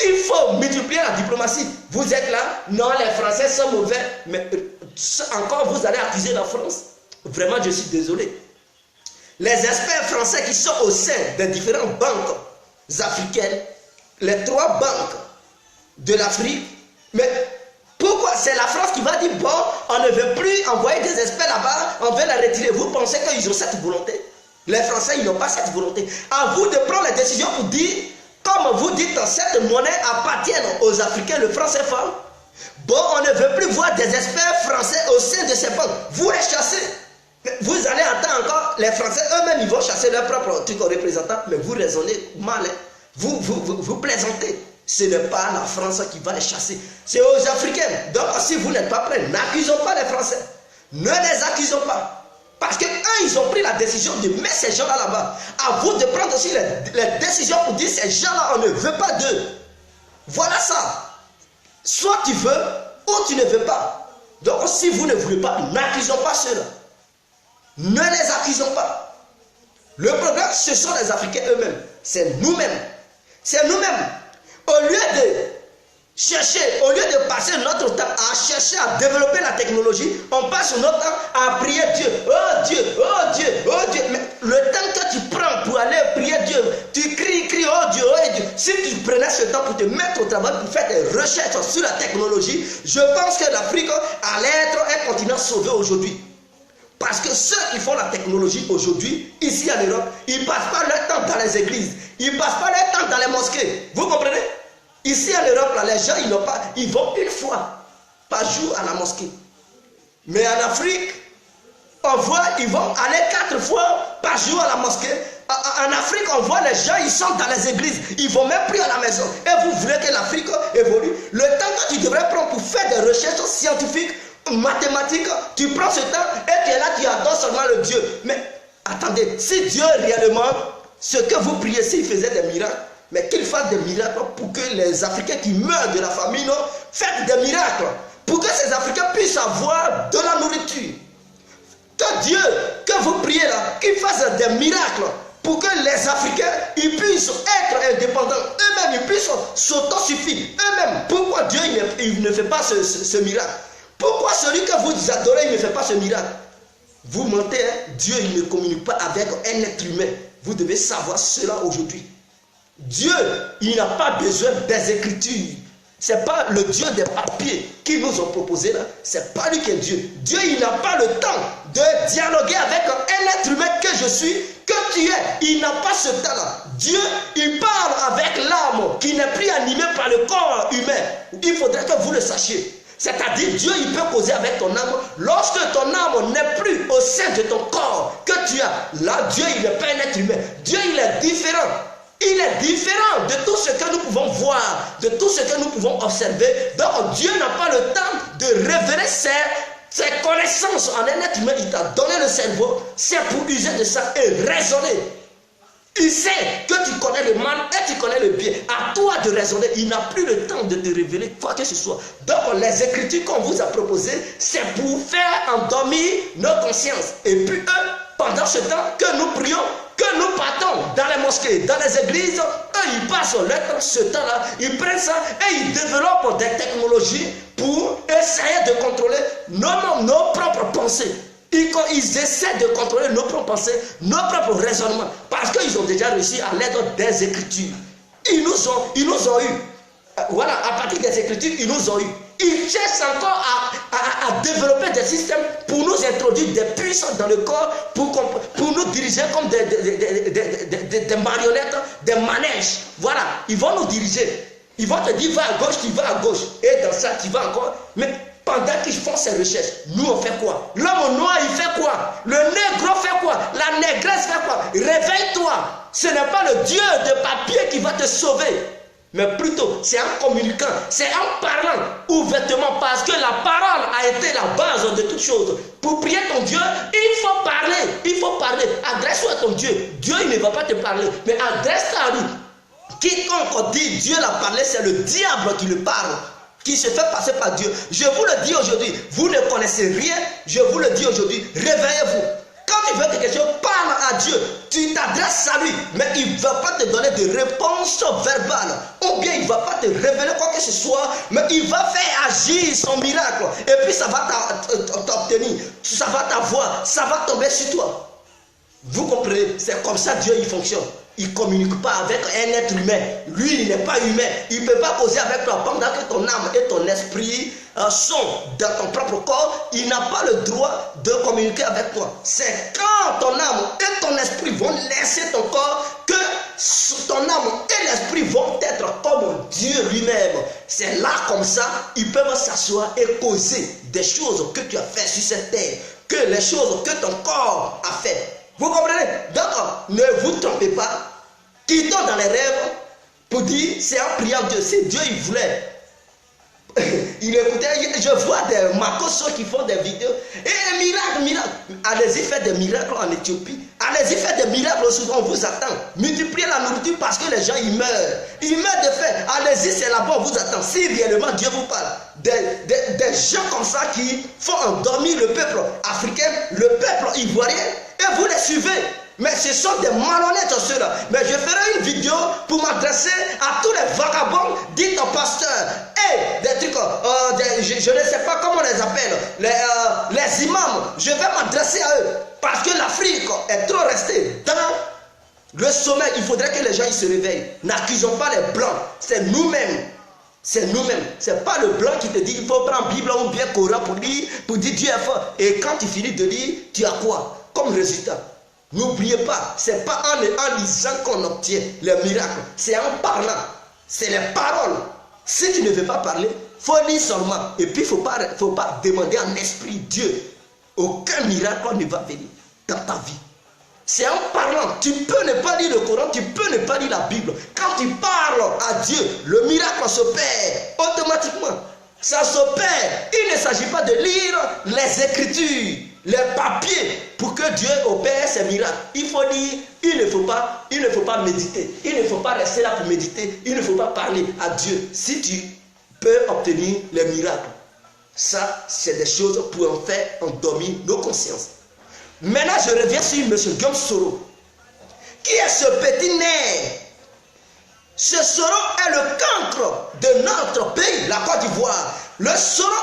Il faut multiplier la diplomatie. Vous êtes là, non, les Français sont mauvais, mais encore vous allez accuser la France. Vraiment, je suis désolé. Les experts français qui sont au sein des différentes banques africaines, les 3 banques de l'Afrique, mais pourquoi c'est la France qui va dire bon, on ne veut plus envoyer des experts là-bas, on veut les retirer? Vous pensez qu'ils ont cette volonté? Les Français, ils n'ont pas cette volonté. À vous de prendre les décisions pour dire, comme vous dites, cette monnaie appartient aux Africains, le franc CFA. Bon, on ne veut plus voir des experts français au sein de ces banques. Vous les chassez. Vous allez attendre encore, les Français eux-mêmes, ils vont chasser leur propre truc représentant, mais vous raisonnez mal. Hein. Vous plaisantez. Ce n'est pas la France qui va les chasser. C'est aux Africains. Donc, si vous n'êtes pas prêts, n'accusons pas les Français. Ne les accusons pas. Parce qu'eux, ils ont pris la décision de mettre ces gens-là là-bas. À vous de prendre aussi les décisions pour dire ces gens-là, on ne veut pas d'eux. Voilà ça. Soit tu veux, ou tu ne veux pas. Donc, si vous ne voulez pas, n'accusons pas ceux-là. Ne les accusons pas. Le problème, ce sont les Africains eux-mêmes. C'est nous-mêmes. C'est nous-mêmes. Au lieu de chercher, au lieu de passer notre temps à chercher à développer la technologie, on passe notre temps à prier Dieu. Oh Dieu, oh Dieu, oh Dieu. Mais le temps que tu prends pour aller prier Dieu, tu cries, oh Dieu, oh Dieu. Si tu prenais ce temps pour te mettre au travail, pour faire des recherches sur la technologie, je pense que l'Afrique allait être un continent sauvé aujourd'hui. Parce que ceux qui font la technologie aujourd'hui, ici en Europe, ils ne passent pas leur temps dans les églises. Ils ne passent pas leur temps dans les mosquées. Vous comprenez? Ici en Europe, là, les gens, ils vont une fois par jour à la mosquée. Mais en Afrique, on voit, ils vont aller 4 fois par jour à la mosquée. En Afrique, on voit les gens, ils sont dans les églises. Ils ne vont même plus à la maison. Et vous voulez que l'Afrique évolue? Le temps que tu devrais prendre pour faire des recherches scientifiques, mathématiques, tu prends ce temps et tu es là, tu adores seulement le Dieu. Mais attendez, si Dieu réellement, ce que vous priez, s'il faisait des miracles, mais qu'il fasse des miracles pour que les Africains qui meurent de la famine fassent des miracles. Pour que ces Africains puissent avoir de la nourriture. Que Dieu, que vous priez là, qu'il fasse des miracles. Pour que les Africains, ils puissent être indépendants. Eux-mêmes, ils puissent s'autosuffire. Eux-mêmes, pourquoi Dieu il ne fait pas ce miracle? Pourquoi celui que vous adorez, il ne fait pas ce miracle? Vous mentez, hein? Dieu, il ne communique pas avec un être humain. Vous devez savoir cela aujourd'hui. Dieu, il n'a pas besoin des Écritures. Ce n'est pas le Dieu des papiers qui nous ont proposé là. Ce n'est pas lui qui est Dieu. Dieu, il n'a pas le temps de dialoguer avec un être humain que je suis, que tu es. Il n'a pas ce temps-là. Dieu, il parle avec l'âme qui n'est plus animée par le corps humain. Il faudrait que vous le sachiez. C'est-à-dire, Dieu, il peut causer avec ton âme. Lorsque ton âme n'est plus au sein de ton corps que tu as, là, Dieu, il n'est pas un être humain. Dieu, il est différent. Il est différent de tout ce que nous pouvons voir, de tout ce que nous pouvons observer. Donc, Dieu n'a pas le temps de révéler ses connaissances en un être humain. Il t'a donné le cerveau, c'est pour user de ça et raisonner. Il sait que tu connais le mal et tu connais le bien. À toi de raisonner. Il n'a plus le temps de te révéler quoi que ce soit. Donc les écritures qu'on vous a proposées, c'est pour faire endormir nos consciences. Et puis eux, pendant ce temps que nous prions, que nous partons dans les mosquées, dans les églises, eux ils passent leur temps, ce temps-là, ils prennent ça et ils développent des technologies pour essayer de contrôler nos propres pensées. Ils essaient de contrôler nos propres pensées, nos propres raisonnements, parce qu'ils ont déjà réussi à l'aide des Écritures. Ils nous ont eu. Voilà, à partir des Écritures, ils nous ont eu. Ils cherchent encore à développer des systèmes pour nous introduire des puissances dans le corps, pour nous diriger comme des marionnettes, des manèges. Voilà, ils vont nous diriger. Ils vont te dire, va à gauche, tu vas à gauche. Et dans ça, tu vas encore. Mais pendant qu'ils font ces recherches, nous on fait quoi? L'homme noir il fait quoi? Le négro fait quoi? La négresse fait quoi? Réveille-toi. Ce n'est pas le Dieu de papier qui va te sauver. Mais plutôt, c'est en communiquant, c'est en parlant ouvertement, parce que la parole a été la base de toutes choses. Pour prier ton Dieu, il faut parler. Il faut parler. Adresse-toi à ton Dieu. Dieu, il ne va pas te parler, mais adresse-toi à lui. Quiconque dit Dieu l'a parlé, c'est le diable qui le parle, qui se fait passer par Dieu. Je vous le dis aujourd'hui, vous ne connaissez rien, je vous le dis aujourd'hui, réveillez-vous. Quand tu veux que quelque chose parle à Dieu, tu t'adresses à lui, mais il ne va pas te donner de réponse verbale, ou bien il ne va pas te révéler quoi que ce soit, mais il va faire agir son miracle, et puis ça va t'obtenir, ça va t'avoir, ça va tomber sur toi. Vous comprenez? C'est comme ça Dieu il fonctionne. Il ne communique pas avec un être humain. Lui, il n'est pas humain. Il ne peut pas causer avec toi. Pendant que ton âme et ton esprit sont dans ton propre corps, il n'a pas le droit de communiquer avec toi. C'est quand ton âme et ton esprit vont laisser ton corps que ton âme et l'esprit vont être comme Dieu lui-même. C'est là comme ça, ils peuvent s'asseoir et causer des choses que tu as fait sur cette terre, que les choses que ton corps a fait. Vous comprenez? Donc, ne vous trompez pas. Quittons dans les rêves pour dire, c'est en priant Dieu. Si Dieu il voulait, il écoutait, je vois des Makosso qui font des vidéos. Et miracle. Allez-y, faites des miracles en Éthiopie. Allez-y, faites des miracles aussi, on vous attend. Multipliez la nourriture parce que les gens, ils meurent. Ils meurent de faim. Allez-y, c'est là-bas, on vous attend. Si réellement Dieu vous parle, des gens comme ça qui font endormir le peuple africain, le peuple ivoirien, et vous les suivez. Mais ce sont des malhonnêtes ceux-là. Mais je ferai une vidéo pour m'adresser à tous les vagabonds, dites aux pasteurs, et des trucs, je ne sais pas comment on les appelle, les imams. Je vais m'adresser à eux. Parce que l'Afrique est trop restée dans le sommeil. Il faudrait que les gens ils se réveillent. N'accusons pas les blancs. C'est nous-mêmes. C'est nous-mêmes. C'est pas le blanc qui te dit qu'il faut prendre Bible ou bien Coran pour dire Dieu est fort. Et quand tu finis de lire, tu as quoi comme résultat? N'oubliez pas, c'est pas en lisant qu'on obtient les miracles, c'est en parlant, c'est les paroles. Si tu ne veux pas parler, il faut lire seulement. Et puis il ne faut pas demander en esprit Dieu. Aucun miracle ne va venir dans ta vie. C'est en parlant. Tu peux ne pas lire le Coran, tu peux ne pas lire la Bible. Quand tu parles à Dieu, le miracle s'opère automatiquement. Ça s'opère. Il ne s'agit pas de lire les Écritures, les papiers pour que Dieu opère ses miracles. Il faut lire, il ne faut pas méditer. Il ne faut pas rester là pour méditer. Il ne faut pas parler à Dieu. Si tu peux obtenir les miracles, ça c'est des choses pour en faire endormir nos consciences. Maintenant je reviens sur M. Guillaume Soro. Qui est ce petit nez? Ce Soro est le cancre de notre pays, la Côte d'Ivoire. Le Soro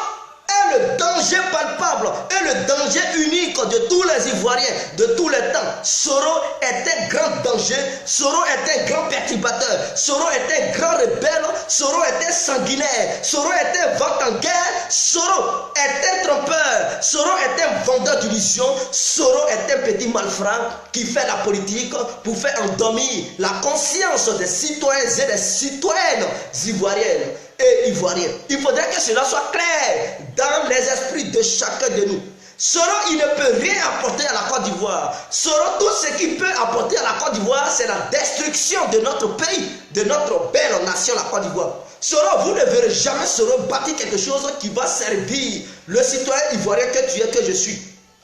est le danger palpable et le danger unique de tous les Ivoiriens de tous les temps. Soro est un grand danger, Soro est un grand perturbateur, Soro est un grand rebelle, Soro est un sanguinaire, Soro est un vent en guerre, Soro est un trompeur, Soro est un vendeur d'illusions, Soro est un petit malfrat qui fait la politique pour faire endormir la conscience des citoyens et des citoyennes ivoiriennes et ivoiriens. Il faudrait que cela soit clair dans les esprits de chacun de nous. Soro, il ne peut rien apporter à la Côte d'Ivoire. Soro, tout ce qu'il peut apporter à la Côte d'Ivoire, c'est la destruction de notre pays, de notre belle nation, la Côte d'Ivoire. Soro, vous ne verrez jamais Soro bâtir quelque chose qui va servir le citoyen ivoirien que tu es, que je suis.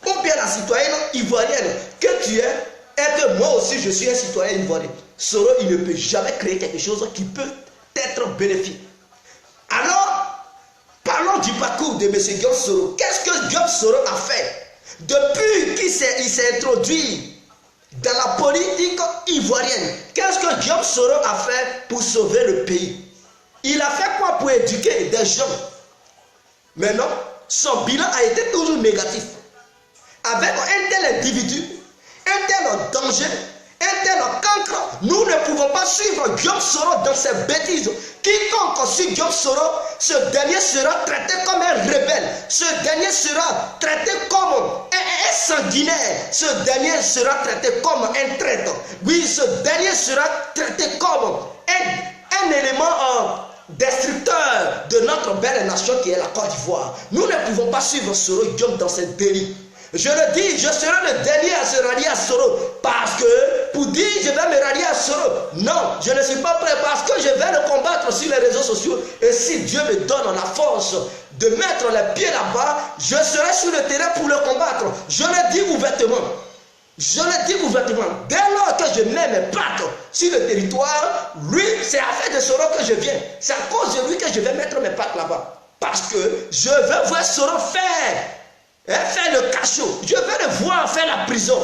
Ou bien la citoyenne ivoirienne que tu es, et que moi aussi je suis un citoyen ivoirien. Soro, il ne peut jamais créer quelque chose qui peut être bénéfique. Alors, parlons du parcours de M. Guillaume Soro. Qu'est-ce que Guillaume Soro a fait depuis qu'il s'est introduit dans la politique ivoirienne? Qu'est-ce que Guillaume Soro a fait pour sauver le pays? Il a fait quoi pour éduquer des gens? Mais non, son bilan a été toujours négatif. Avec un tel individu, un tel danger, un tel cancre, nous ne pouvons pas suivre Guillaume Soro dans ses bêtises. Quiconque suit Guillaume Soro, ce dernier sera traité comme un rebelle. Ce dernier sera traité comme un sanguinaire. Ce dernier sera traité comme un traître. Oui, ce dernier sera traité comme un élément destructeur de notre belle nation qui est la Côte d'Ivoire. Nous ne pouvons pas suivre Soro Guillaume dans ses délits. Je le dis, je serai le dernier à se rallier à Soro. Parce que, pour dire je vais me rallier à Soro, non, je ne suis pas prêt parce que je vais le combattre sur les réseaux sociaux. Et si Dieu me donne la force de mettre les pieds là-bas, je serai sur le terrain pour le combattre. Je le dis ouvertement. Je le dis ouvertement. Dès lors que je mets mes pattes sur le territoire, lui, c'est à fait de Soro que je viens. C'est à cause de lui que je vais mettre mes pattes là-bas. Parce que je veux voir Soro faire le cachot. Je vais le voir faire la prison.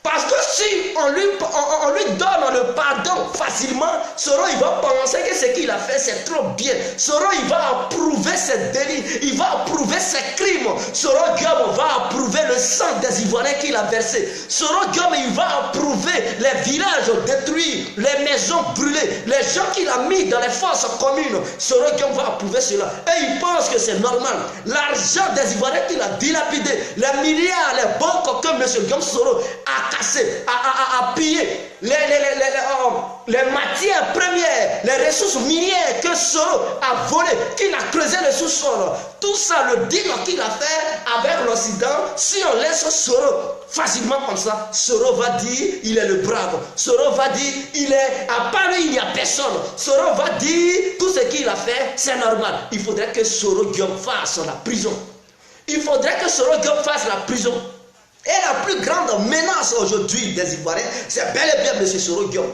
Parce que si on lui donne le pardon facilement, Soro il va penser que ce qu'il a fait c'est trop bien. Soro il va approuver ses délits, il va approuver ses crimes. Soro Guillaume va approuver le sang des Ivoiriens qu'il a versé. Soro Guillaume il va approuver les villages détruits, les maisons brûlées, les gens qu'il a mis dans les fosses communes. Soro Guillaume va approuver cela. Et il pense que c'est normal. L'argent des Ivoiriens qu'il a dilapidé, les milliards, les banques que M. Guillaume Soro a cassé, a pillé, les matières premières, les ressources minières que Soro a volées, qu'il a creusé le sous-sol, tout ça, le deal qu'il a fait avec l'Occident, si on laisse Soro facilement comme ça, Soro va dire il est le brave. Soro va dire il est, à part lui il n'y a personne. Soro va dire tout ce qu'il a fait, c'est normal. Il faudrait que Soro Guillaume fasse la prison. Il faudrait que Soro Guillaume fasse la prison. Et la plus grande menace aujourd'hui des Ivoiriens, c'est bel et bien M. Soro Guillaume.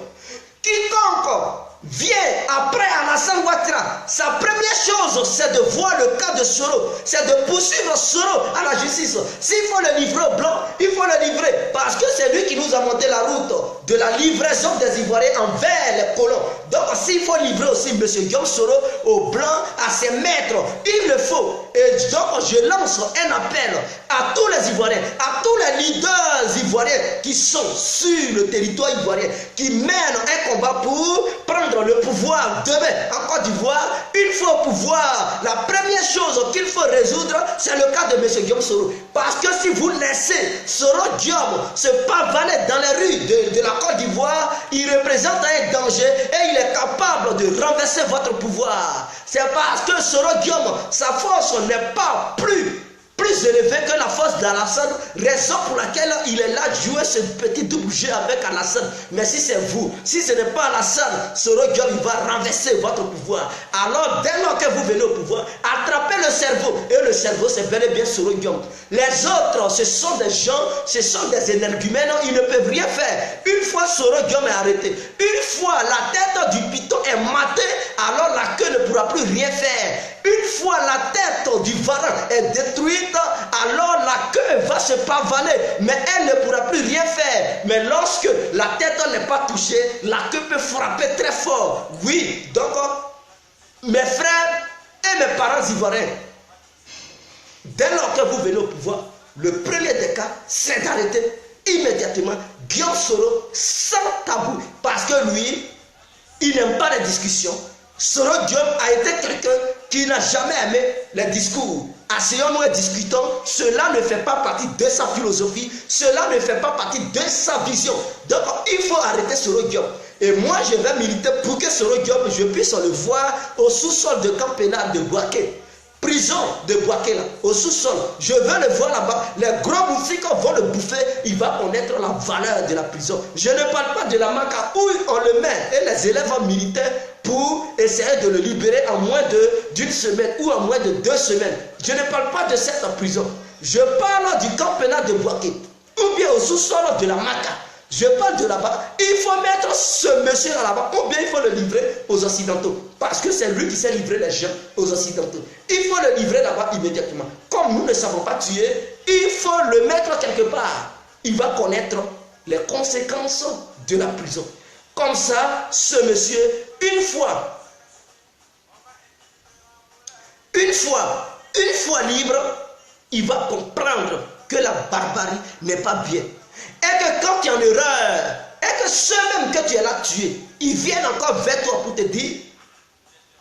Quiconque vient après Alassane Ouattara, sa première chose, c'est de voir le cas de Soro, c'est de poursuivre Soro à la justice. S'il faut le livrer au blanc, il faut le livrer, parce que c'est lui qui nous a monté la route de la livraison des Ivoiriens envers les colons. Donc s'il faut livrer aussi M. Guillaume Soro au blanc, à ses maîtres, il le faut. Et donc je lance un appel à tous les Ivoiriens, à tous les leaders ivoiriens qui sont sur le territoire ivoirien, qui mènent un combat pour prendre le pouvoir demain en Côte d'Ivoire. Une fois au pouvoir, la première chose qu'il faut résoudre, c'est le cas de M. Guillaume Soro. Parce que si vous laissez Soro Guillaume se pavaner dans les rues de la Côte d'Ivoire, il représente un danger et il est capable de renverser votre pouvoir. C'est parce que Soro Guillaume, sa force n'est pas plus élevé que la force d'Alassane, raison pour laquelle il est là jouer ce petit double jeu avec Alassane. Mais si c'est vous, si ce n'est pas Alassane, Soro Guillaume va renverser votre pouvoir. Alors dès lors que vous venez au pouvoir, attrapez le cerveau. Et le cerveau, c'est bel et bien Soro Guillaume. Les autres, ce sont des gens, ce sont des énergumènes, ils ne peuvent rien faire. Une fois Soro Guillaume est arrêté, une fois la tête du python est matée, alors la queue ne pourra plus rien faire. Une fois la tête du varan est détruite, alors la queue va se pavaner, mais elle ne pourra plus rien faire. Mais lorsque la tête n'est pas touchée, la queue peut frapper très fort. Oui, donc mes frères et mes parents ivoiriens, dès lors que vous venez au pouvoir, le premier des cas, c'est d'arrêter immédiatement Guillaume Soro sans tabou. Parce que lui, il n'aime pas les discussions. Soro Guillaume a été quelqu'un qui n'a jamais aimé les discours. Asseyons-nous et discutons. Cela ne fait pas partie de sa philosophie. Cela ne fait pas partie de sa vision. Donc, il faut arrêter Soro Guillaume. Et moi, je vais militer pour que Soro Guillaume, je puisse le voir au sous-sol de camp pénal de Bouaké. Prison de Bouaké, là, au sous-sol. Je veux le voir là-bas. Les gros moustiques vont le bouffer. Il va connaître la valeur de la prison. Je ne parle pas de la Maca où on le met et les élèves militaires pour essayer de le libérer en moins d'une semaine ou en moins de 2 semaines. Je ne parle pas de cette prison. Je parle du camp pénal de Bouaké ou bien au sous-sol de la Maca. Je parle de là-bas. Il faut mettre ce monsieur là-bas ou bien il faut le livrer aux Occidentaux. Parce que c'est lui qui sait livrer les gens aux Occidentaux. Il faut le livrer là-bas immédiatement. Comme nous ne savons pas tuer, il faut le mettre quelque part. Il va connaître les conséquences de la prison. Comme ça, ce monsieur, une fois libre, il va comprendre que la barbarie n'est pas bien. Et que quand tu es en erreur, et que ceux-mêmes que tu es là tués, ils viennent encore vers toi pour te dire,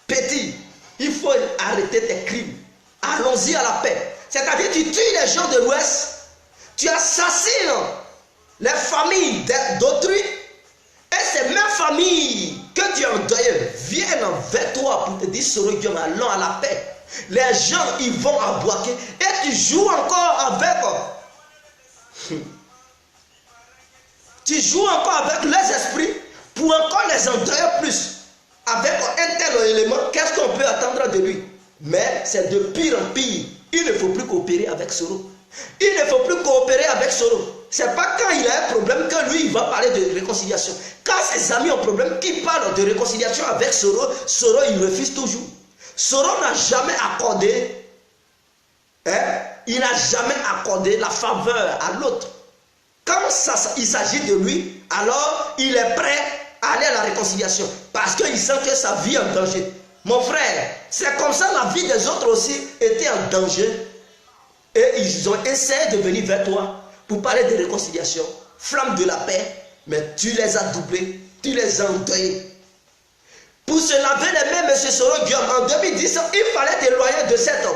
petit, il faut arrêter tes crimes. Allons-y à la paix. C'est-à-dire tu tues les gens de l'Ouest, tu assassines les familles d'autrui, et ces mêmes familles que tu as endeuillées viennent vers toi pour te dire, Soro Guillaume, allons à la paix. Les gens, ils vont à Bouaké, et tu joues encore avec eux. Tu joues encore avec les esprits pour encore les endeuiller plus. Avec un tel élément, qu'est-ce qu'on peut attendre de lui? Mais c'est de pire en pire. Il ne faut plus coopérer avec Soro. Il ne faut plus coopérer avec Soro. C'est pas quand il a un problème que lui, il va parler de réconciliation. Quand ses amis ont un problème, qui parlent de réconciliation avec Soro, Soro, il refuse toujours. Soro n'a jamais accordé, il n'a jamais accordé la faveur à l'autre. Quand il s'agit de lui, alors il est prêt à aller à la réconciliation. Parce qu'il sent que sa vie est en danger. Mon frère, c'est comme ça la vie des autres aussi était en danger. Et ils ont essayé de venir vers toi pour parler de réconciliation. Flamme de la paix, mais tu les as doublés, tu les as endeuillés. Pour se laver les mains, M. Soro Guillaume, en 2010, il fallait t'éloigner de cette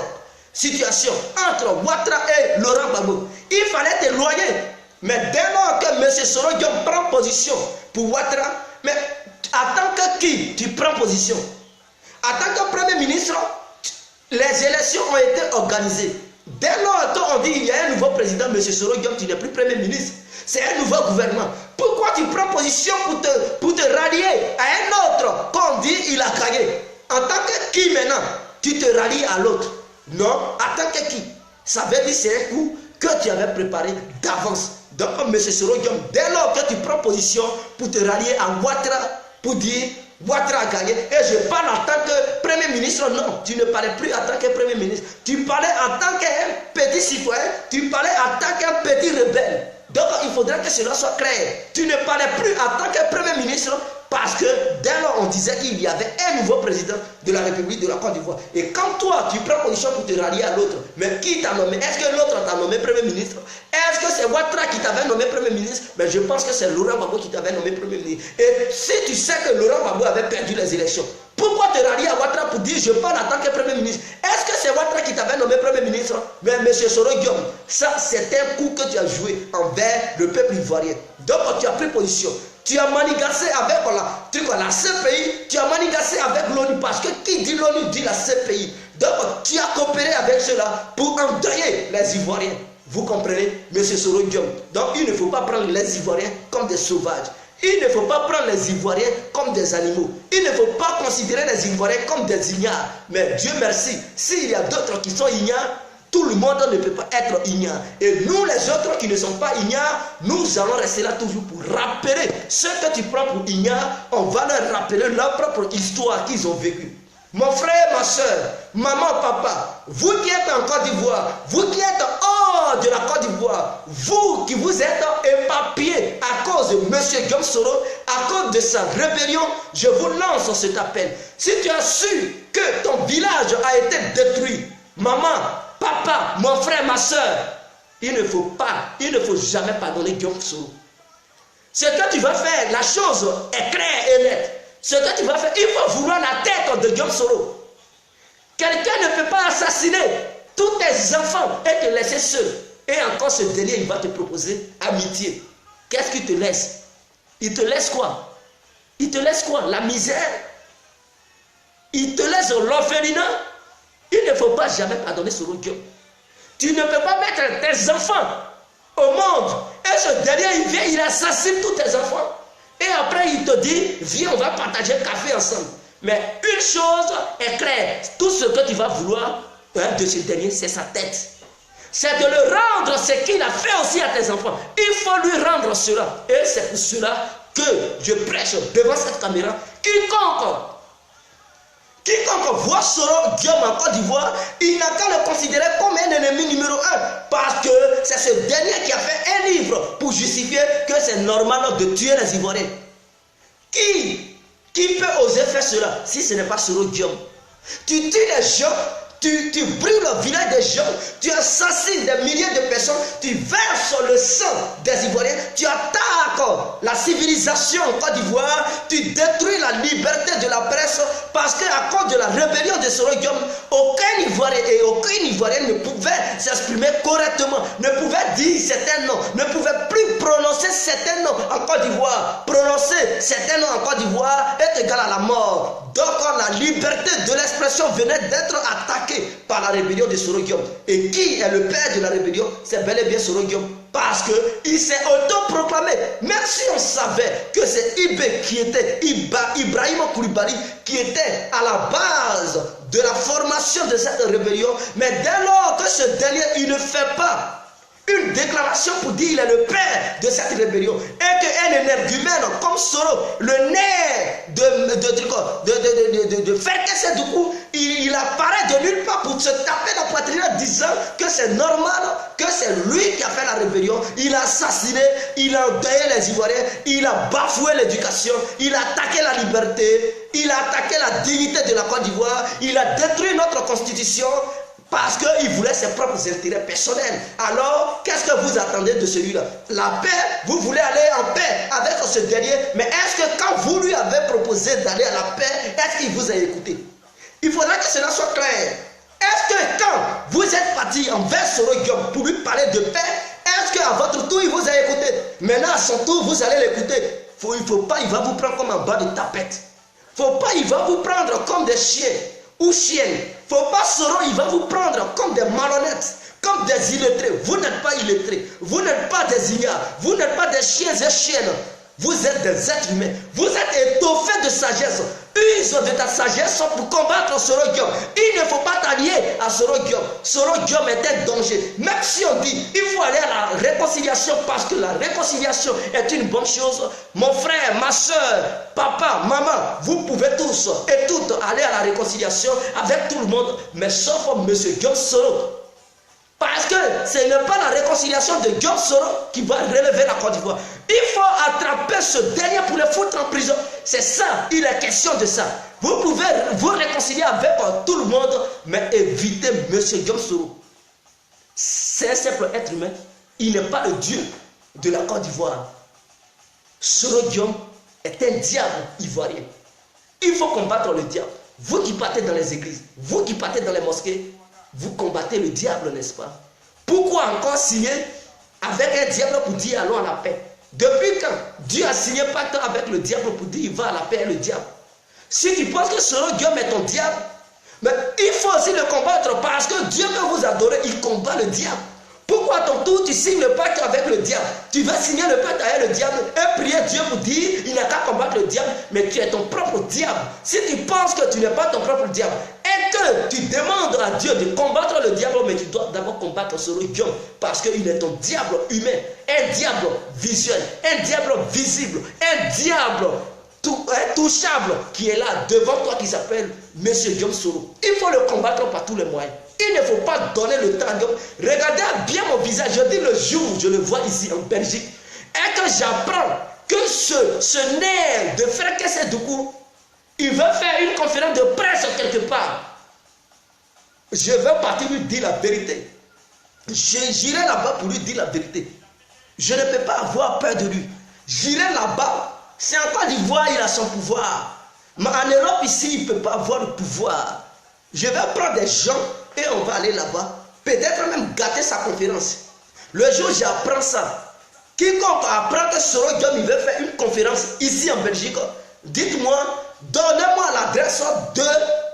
situation entre Ouattara et Laurent Gbagbo. Il fallait t'éloigner. Mais dès lors que M. Soro Diom prend position pour Ouattara, mais en tant que qui tu prends position? En tant que Premier ministre, les élections ont été organisées. Dès lors qu'on dit qu'il y a un nouveau président, M. Soro Diom, tu n'es plus Premier ministre. C'est un nouveau gouvernement. Pourquoi tu prends position pour te rallier à un autre qu'on dit il a gagné? En tant que qui maintenant tu te rallies à l'autre? Non, en tant que qui? Ça veut dire c'est un coup que tu avais préparé d'avance. Donc, M. Soro Diom, dès lors que tu prends position pour te rallier à Ouattara, pour dire Ouattara a gagné, et je parle en tant que Premier ministre, non, tu ne parlais plus en tant que Premier ministre. Tu parlais en tant qu'un petit citoyen, tu parlais en tant qu'un petit rebelle. Donc, il faudrait que cela soit clair. Tu ne parlais plus en tant que Premier ministre parce que dès lors, on disait qu'il y avait un nouveau président de la République de la Côte d'Ivoire. Et quand toi, tu prends position pour te rallier à l'autre, mais qui t'a nommé? Est-ce que l'autre t'a nommé Premier ministre? Est-ce que c'est Ouattara qui t'avait nommé Premier ministre? Mais je pense que c'est Laurent Gbagbo qui t'avait nommé Premier ministre. Et si tu sais que Laurent Gbagbo avait perdu les élections, pourquoi te rallier à Ouattara pour dire je parle en tant que Premier ministre? Est-ce que c'est Ouattara qui t'avait nommé Premier ministre? Mais M. Soro Diom, ça c'est un coup que tu as joué envers le peuple ivoirien. Donc tu as pris position. Tu as manigancé avec la CPI, tu as manigancé avec l'ONU, parce que qui dit l'ONU dit la CPI. Donc tu as coopéré avec cela pour endeuiller les Ivoiriens. Vous comprenez, M. Soro Diom? Donc il ne faut pas prendre les Ivoiriens comme des sauvages. Il ne faut pas prendre les Ivoiriens comme des animaux. Il ne faut pas considérer les Ivoiriens comme des ignares. Mais Dieu merci, s'il y a d'autres qui sont ignares, tout le monde ne peut pas être ignare. Et nous, les autres qui ne sont pas ignares, nous allons rester là toujours pour rappeler ce que tu prends pour ignare. On va leur rappeler leur propre histoire qu'ils ont vécue. Mon frère, ma soeur, maman, papa, vous qui êtes en Côte d'Ivoire, vous qui êtes hors de la Côte d'Ivoire, vous qui vous êtes éparpillés à cause de M. Guillaume Soro, à cause de sa rébellion, je vous lance cet appel. Si tu as su que ton village a été détruit, maman, papa, mon frère, ma soeur, il ne faut jamais pardonner Guillaume Soro. Ce que tu vas faire, la chose est claire et nette. Ce que tu vas faire, il faut vouloir la tête de Guillaume Soro. Quelqu'un ne peut pas assassiner tous tes enfants et te laisser seul. Et encore ce dernier, il va te proposer amitié. Qu'est-ce qu'il te laisse? Il te laisse quoi? Il te laisse quoi? La misère? Il te laisse l'orphelinat? Il ne faut pas jamais pardonner Soro Diom. Tu ne peux pas mettre tes enfants au monde. Et ce dernier, il vient, il assassine tous tes enfants. Et après, il te dit, viens, on va partager le café ensemble. Mais une chose est claire, tout ce que tu vas vouloir de ce dernier, c'est sa tête. C'est de le rendre ce qu'il a fait aussi à tes enfants. Il faut lui rendre cela. Et c'est pour cela que je prêche devant cette caméra. Quiconque voit Soro Diom en Côte d'Ivoire, il n'a qu'à le considérer comme un ennemi numéro 1. Parce que c'est ce dernier qui a fait un livre pour justifier que c'est normal de tuer les Ivoiriens. Qui peut oser faire cela si ce n'est pas Soro Diom? Tu tues les gens, tu brûles le village des gens, tu assassines des milliers de personnes, tu verses le sang des Ivoiriens, tu attaques la civilisation en Côte d'Ivoire, tu détruis la liberté de la presse parce qu'à cause de la rébellion de Soro Diom, aucun Ivoirien et aucune Ivoirienne ne pouvait s'exprimer correctement, ne pouvait dire certains noms, ne pouvait plus prononcer certains noms en Côte d'Ivoire. Prononcer certains noms en Côte d'Ivoire est égal à la mort. Donc la liberté de l'expression venait d'être attaquée par la rébellion de Soro Diom. Et qui est le père de la rébellion? C'est bel et bien Soro Diom. Parce qu'il s'est autoproclamé. Même si on savait que c'est Ibrahim Koulibaly qui était à la base de la formation de cette rébellion, mais dès lors que ce dernier, il ne fait pas une déclaration pour dire qu'il est le père de cette rébellion, et qu'un énergumène comme Soro, le nerf de faire que c'est du coup, il apparaît de nulle part pour se taper la poitrine en disant que c'est normal, que c'est lui qui a fait la rébellion. Il a assassiné, il a endeuillé les Ivoiriens, il a bafoué l'éducation, il a attaqué la liberté, il a attaqué la dignité de la Côte d'Ivoire, il a détruit notre constitution. Parce qu'il voulait ses propres intérêts personnels. Alors, qu'est-ce que vous attendez de celui-là? La paix, vous voulez aller en paix avec ce dernier, mais est-ce que quand vous lui avez proposé d'aller à la paix, est-ce qu'il vous a écouté? Il faudra que cela soit clair. Est-ce que quand vous êtes parti envers Soro Diom pour lui parler de paix, Peut-être qu'à votre tour, il vous a écouté. Maintenant, à son tour, vous allez l'écouter. Il ne faut pas, il va vous prendre comme un bas de tapette. Faut pas, il va vous prendre comme des chiens ou chiennes. Faut pas, Soro, il va vous prendre comme des malhonnêtes, comme des illettrés. Vous n'êtes pas illettrés. Vous n'êtes pas des ignares. Vous n'êtes pas des chiens et chiennes. Vous êtes des êtres humains. Vous êtes étoffés de sagesse. Use de ta sagesse pour combattre Soro Guillaume. Il ne faut pas t'allier à Soro Guillaume. Soro Guillaume est un danger. Même si on dit il faut aller à la réconciliation parce que la réconciliation est une bonne chose. Mon frère, ma soeur, papa, maman, vous pouvez tous et toutes aller à la réconciliation avec tout le monde, mais sauf M. Guillaume Soro. Parce que ce n'est pas la réconciliation de Guillaume Soro qui va relever la Côte d'Ivoire. Il faut attraper ce dernier pour le foutre en prison. C'est ça, il est question de ça. Vous pouvez vous réconcilier avec tout le monde, mais évitez M. Guillaume Soro. C'est un simple être humain. Il n'est pas le Dieu de la Côte d'Ivoire. Soro Guillaume est un diable ivoirien. Il faut combattre le diable. Vous qui partez dans les églises, vous qui partez dans les mosquées, vous combattez le diable, n'est-ce pas? Pourquoi encore signer avec un diable pour dire allons à la paix? Depuis quand Dieu a signé pacte avec le diable pour dire il va à la paix, le diable? Si tu penses que Soro Guillaume est ton diable, mais il faut aussi le combattre parce que Dieu que vous adorez, il combat le diable. Pourquoi à ton tour tu signes le pacte avec le diable? Tu vas signer le pacte avec le diable et prier Dieu pour dire il n'a qu'à combattre le diable, mais tu es ton propre diable. Si tu penses que tu n'es pas ton propre diable et que tu demandes à Dieu de combattre le diable, mais tu dois d'abord combattre Soro Guillaume parce qu'il est ton diable humain, un diable visuel, un diable visible, un diable intouchable qui est là devant toi qui s'appelle M. Guillaume Soro. Il faut le combattre par tous les moyens. Il ne faut pas donner le temps. Regardez bien mon visage. Je dis le jour où je le vois ici en Belgique et que j'apprends que ce nerf de frère Kessé Doukou, il veut faire une conférence de presse quelque part. Je vais partir lui dire la vérité. J'irai là-bas pour lui dire la vérité. Je ne peux pas avoir peur de lui. J'irai là-bas. C'est en Côte d'Ivoire, il a son pouvoir. Mais en Europe, ici, il ne peut pas avoir le pouvoir. Je vais prendre des gens et on va aller là-bas. Peut-être même gâter sa conférence. Le jour où j'apprends ça, quiconque apprend que Soro Guillaume il veut faire une conférence ici en Belgique, dites-moi, donnez-moi l'adresse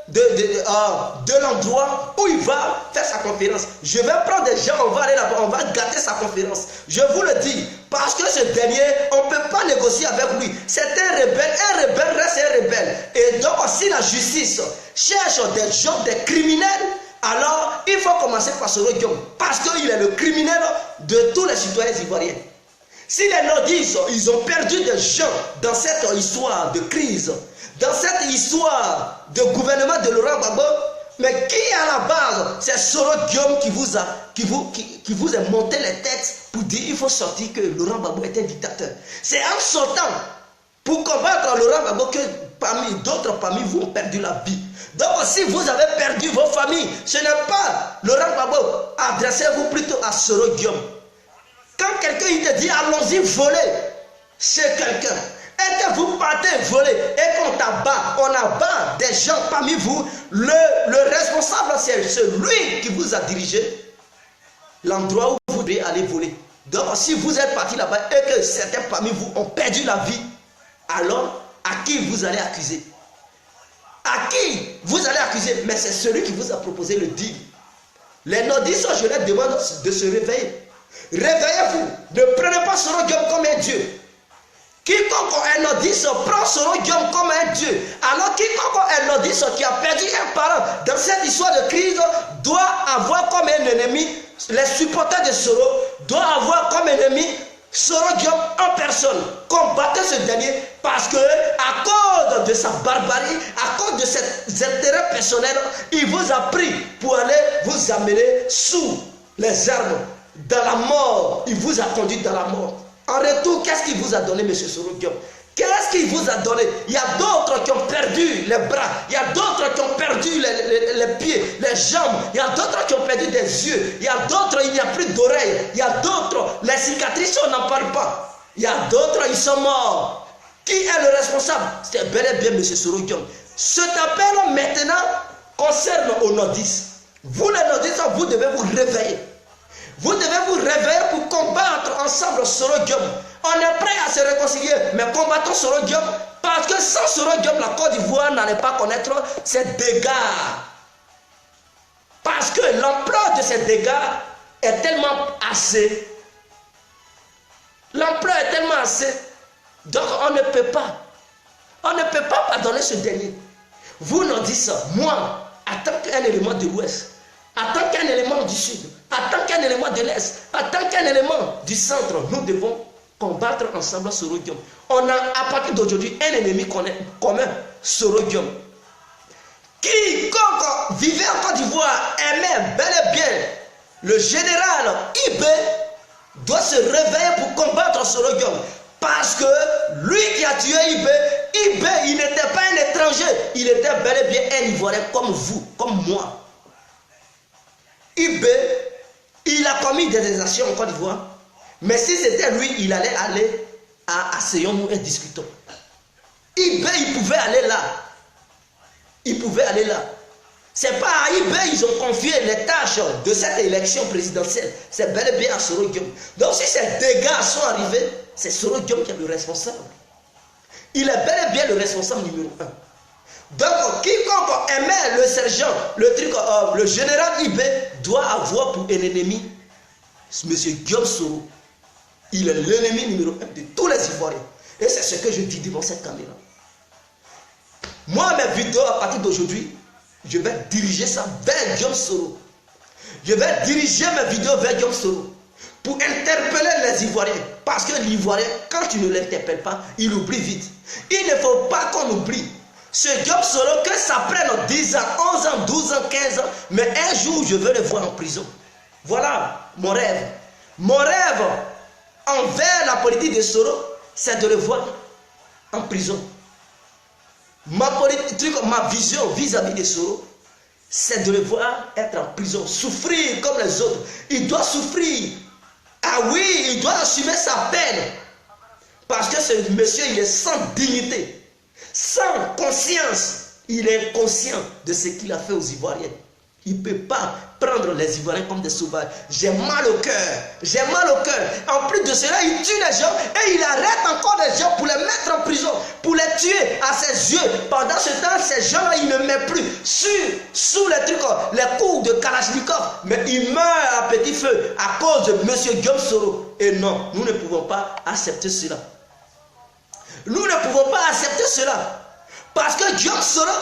de l'endroit où il va faire sa conférence. Je vais prendre des gens, on va aller là-bas, on va gâter sa conférence. Je vous le dis, parce que ce dernier, on ne peut pas négocier avec lui. C'est un rebelle reste un rebelle. Et donc, si la justice cherche des gens, des criminels, alors il faut commencer par Soro Guillaume, parce qu'il est le criminel de tous les citoyens ivoiriens. Si les nordistes, ils ont perdu des gens dans cette histoire de crise, dans cette histoire de gouvernement de Laurent Gbagbo, mais qui est à la base? C'est Soro Guillaume qui vous a monté les têtes pour dire qu'il faut sortir que Laurent Gbagbo est un dictateur. C'est en sortant pour combattre Laurent Gbagbo que d'autres parmi vous ont perdu la vie. Donc si vous avez perdu vos familles, ce n'est pas Laurent Gbagbo, adressez-vous plutôt à Soro Guillaume. Quand quelqu'un il te dit allons-y voler chez quelqu'un, et que vous partez voler et qu'on t'abat, on abat des gens parmi vous, le responsable c'est celui qui vous a dirigé l'endroit où vous devez aller voler. Donc si vous êtes parti là-bas et que certains parmi vous ont perdu la vie, alors à qui vous allez accuser? À qui vous allez accuser? Mais c'est celui qui vous a proposé le deal. Les nordistes, je leur demande de se réveiller. Réveillez-vous. Ne prenez pas Soro Guillaume comme un dieu. Quiconque est nordiste prend Soro Guillaume comme un dieu. Alors quiconque est nordiste qui a perdu un parent dans cette histoire de crise doit avoir comme un ennemi, les supporters de Soro doivent avoir comme ennemi Soro Guillaume en personne. Combattez ce dernier parce que à cause de sa barbarie, à cause de ses intérêts personnels, il vous a pris pour aller vous amener sous les arbres, dans la mort. Il vous a conduit dans la mort. En retour, qu'est-ce qu'il vous a donné, M. Soro Guillaume? Qu'est-ce qu'il vous a donné? Il y a d'autres qui ont perdu les bras, il y a d'autres qui ont perdu les pieds, les jambes, il y a d'autres qui ont perdu des yeux, il y a d'autres, il n'y a plus d'oreilles, il y a d'autres, les cicatrices, on n'en parle pas. Il y a d'autres, ils sont morts. Qui est le responsable? C'est bel et bien M. Soro Guillaume. Cet appel maintenant concerne aux nordistes. Vous les nordistes, vous devez vous réveiller. Vous devez vous réveiller pour combattre ensemble Soro-Guillaume. On est prêt à se réconcilier, mais combattons Soro-Guillaume parce que sans Soro-Guillaume, la Côte d'Ivoire n'allait pas connaître ces dégâts. Parce que l'ampleur de ces dégâts est tellement assez. L'ampleur est tellement assez. Donc on ne peut pas pardonner ce dernier. Vous nous dites ça, moi, en tant qu'un élément de l'Ouest, en tant qu'un élément du Sud, en tant qu'un élément de l'Est, en tant qu'un élément du Centre, nous devons combattre ensemble Soro-Guillaume. On a à partir d'aujourd'hui un ennemi commun, Soro-Guillaume. Quiconque vivait en Côte d'Ivoire aimait bel et bien le général Ibé doit se réveiller pour combattre Soro-Guillaume. Parce que lui qui a tué Ibé, il n'était pas un étranger, il était bel et bien un Ivoirien comme vous, comme moi. Ibé, il a commis des exactions en Côte d'Ivoire. Mais si c'était lui, il allait aller à asseyons-nous et discutons. Ibé, il pouvait aller là. Il pouvait aller là. C'est pas à Ibé ils ont confié les tâches de cette élection présidentielle. C'est bel et bien à Soro-Guillaume. Donc si ces dégâts sont arrivés, c'est Soro-Guillaume qui est le responsable. Il est bel et bien le responsable numéro 1. Donc quiconque aimait le sergent, le général Ibé doit avoir pour ennemi M. Guillaume Soro. Il est l'ennemi numéro 1 de tous les Ivoiriens. Et c'est ce que je dis devant cette caméra. Moi, mes vidéos, à partir d'aujourd'hui, je vais diriger ça vers Guillaume Soro. Je vais diriger mes vidéos vers Guillaume Soro pour interpeller les Ivoiriens. Parce que l'Ivoirien, quand tu ne l'interpelles pas, il oublie vite. Il ne faut pas qu'on oublie. Ce Guillaume Soro, que ça prenne 10 ans, 11 ans, 12 ans, 15 ans, mais un jour, je veux le voir en prison. Voilà mon rêve. Mon rêve envers la politique de Soro, c'est de le voir en prison. Ma vision vis-à-vis de Soro, c'est de le voir être en prison, souffrir comme les autres. Il doit souffrir. Ah oui, il doit assumer sa peine. Parce que ce monsieur, il est sans dignité, sans conscience. Il est inconscient de ce qu'il a fait aux Ivoiriens. Il ne peut pas prendre les Ivoiriens comme des sauvages. J'ai mal au cœur. J'ai mal au cœur. En plus de cela, il tue les gens et il arrête encore des gens pour les mettre en prison, pour les tuer à ses yeux. Pendant ce temps, ces gens-là, il ne met plus sous les trucs, les coups de Kalachnikov. Mais il meurt à petit feu à cause de M. Guillaume Soro. Et non, nous ne pouvons pas accepter cela. Nous ne pouvons pas accepter cela. Parce que Guillaume Soro,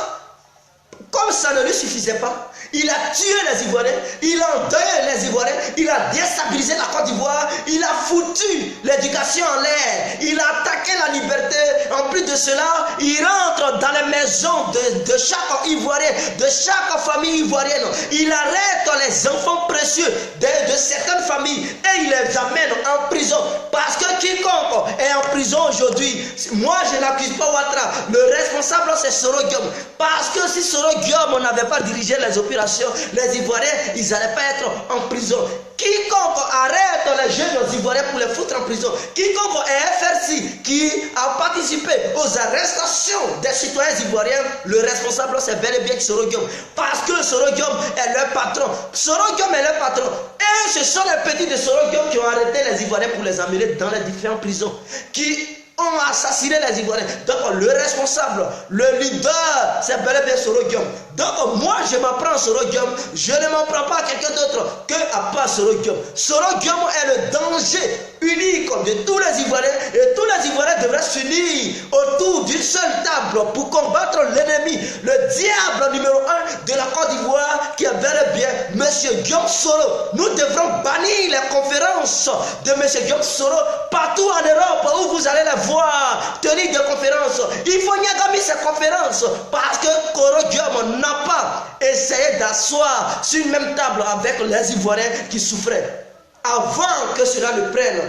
comme ça ne lui suffisait pas, il a tué les Ivoiriens, il a endeuillé les Ivoiriens, il a déstabilisé la Côte d'Ivoire, il a foutu l'éducation en l'air, il a attaqué la liberté. En plus de cela, il rentre dans les maisons de chaque Ivoirien, de chaque famille ivoirienne. Il arrête les enfants précieux de certaines familles et il les amène en prison. Parce que quiconque est en prison aujourd'hui, moi je n'accuse pas Ouattara, le responsable c'est Soro-Guillaume. Parce que si Soro-Guillaume n'avait pas dirigé les opérations, les Ivoiriens, ils n'allaient pas être en prison. Quiconque arrête les jeunes Ivoiriens pour les foutre en prison, quiconque est FRC qui a participé aux arrestations des citoyens ivoiriens, le responsable c'est bel et bien Soro-Guillaume. Parce que Soro-Guillaume est leur patron. Soro-Guillaume est leur patron. Et ce sont les petits de Soro-Guillaume qui ont arrêté les Ivoiriens pour les amener dans les différentes prisons. Qui ont assassiné les Ivoiriens. Donc le responsable, le leader, c'est bel et bien Soro-Guillaume. Donc moi je m'en prends à Soro-Guillaume, je ne m'en prends pas à quelqu'un d'autre que à part Soro-Guillaume. Soro-Guillaume est le danger unique de tous les Ivoiriens et tous les Ivoiriens devraient s'unir autour d'une seule table pour combattre l'ennemi, le diable numéro 1 de la Côte d'Ivoire qui est bel et bien M. Guillaume Soro. Nous devrons bannir les conférences de M. Guillaume Soro partout en Europe où vous allez les voir tenir des conférences. Il faut nier ces conférences parce que Soro-Guillaume n'a pas essayé d'asseoir sur une même table avec les Ivoiriens qui souffraient. Avant que cela ne prenne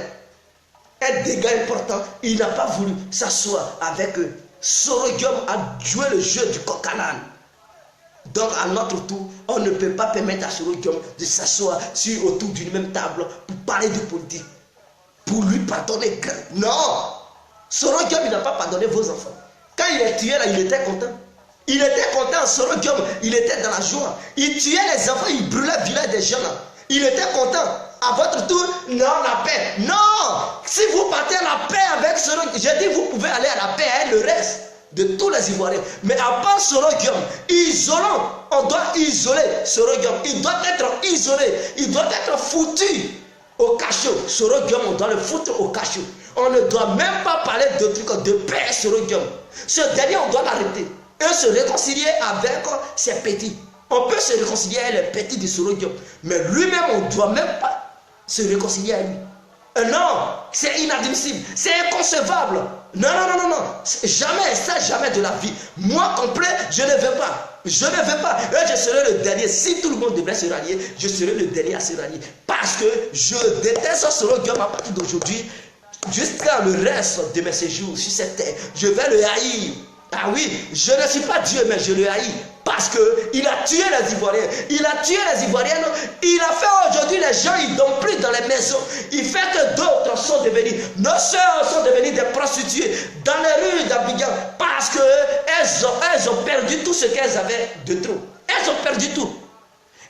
un dégât important, il n'a pas voulu s'asseoir avec eux. Soro-Guillaume a joué le jeu du coq à l'âne. Donc à notre tour, on ne peut pas permettre à Soro-Guillaume de s'asseoir autour d'une même table pour parler de politique, pour lui pardonner. Non, Soro-Guillaume n'a pas pardonné vos enfants. Quand il est tué là, il était content. Il était content, Soro-Guillaume, il était dans la joie. Il tuait les enfants, il brûlait le village des gens là. Il était content. à votre tour, non, la paix. Non, si vous partez à la paix avec Soro, j'ai dit vous pouvez aller à la paix avec le reste de tous les Ivoiriens. Mais à part Soro Guillaume, isolant, on doit isoler Soro Guillaume. Il doit être isolé, il doit être foutu au cachot. Soro Guillaume, on doit le foutre au cachot. On ne doit même pas parler de trucs de paix, Soro Guillaume. Ce dernier, on doit l'arrêter et se réconcilier avec ses petits. On peut se réconcilier avec les petits de Soro Guillaume, mais lui-même, on ne doit même pas se réconcilier avec lui. Non, c'est inadmissible, c'est inconcevable. Non, non, non, non, non. Jamais, ça, jamais de la vie. Moi, complet, je ne veux pas. Je ne veux pas. Et je serai le dernier. Si tout le monde devrait se rallier, je serai le dernier à se rallier. Parce que je déteste Soro Guillaume à partir d'aujourd'hui. Jusqu'à le reste de mes séjours sur cette terre, je vais le haïr. Ah oui, je ne suis pas Dieu, mais je le haïs. Parce qu'il a tué les Ivoiriens. Il a tué les Ivoiriennes. Il a fait aujourd'hui les gens, ils ne dorment plus dans les maisons. Il fait que d'autres sont devenus, nos soeurs sont devenues des prostituées dans les rues d'Abidjan. Parce qu'elles ont perdu tout ce qu'elles avaient de trop. Elles ont perdu tout.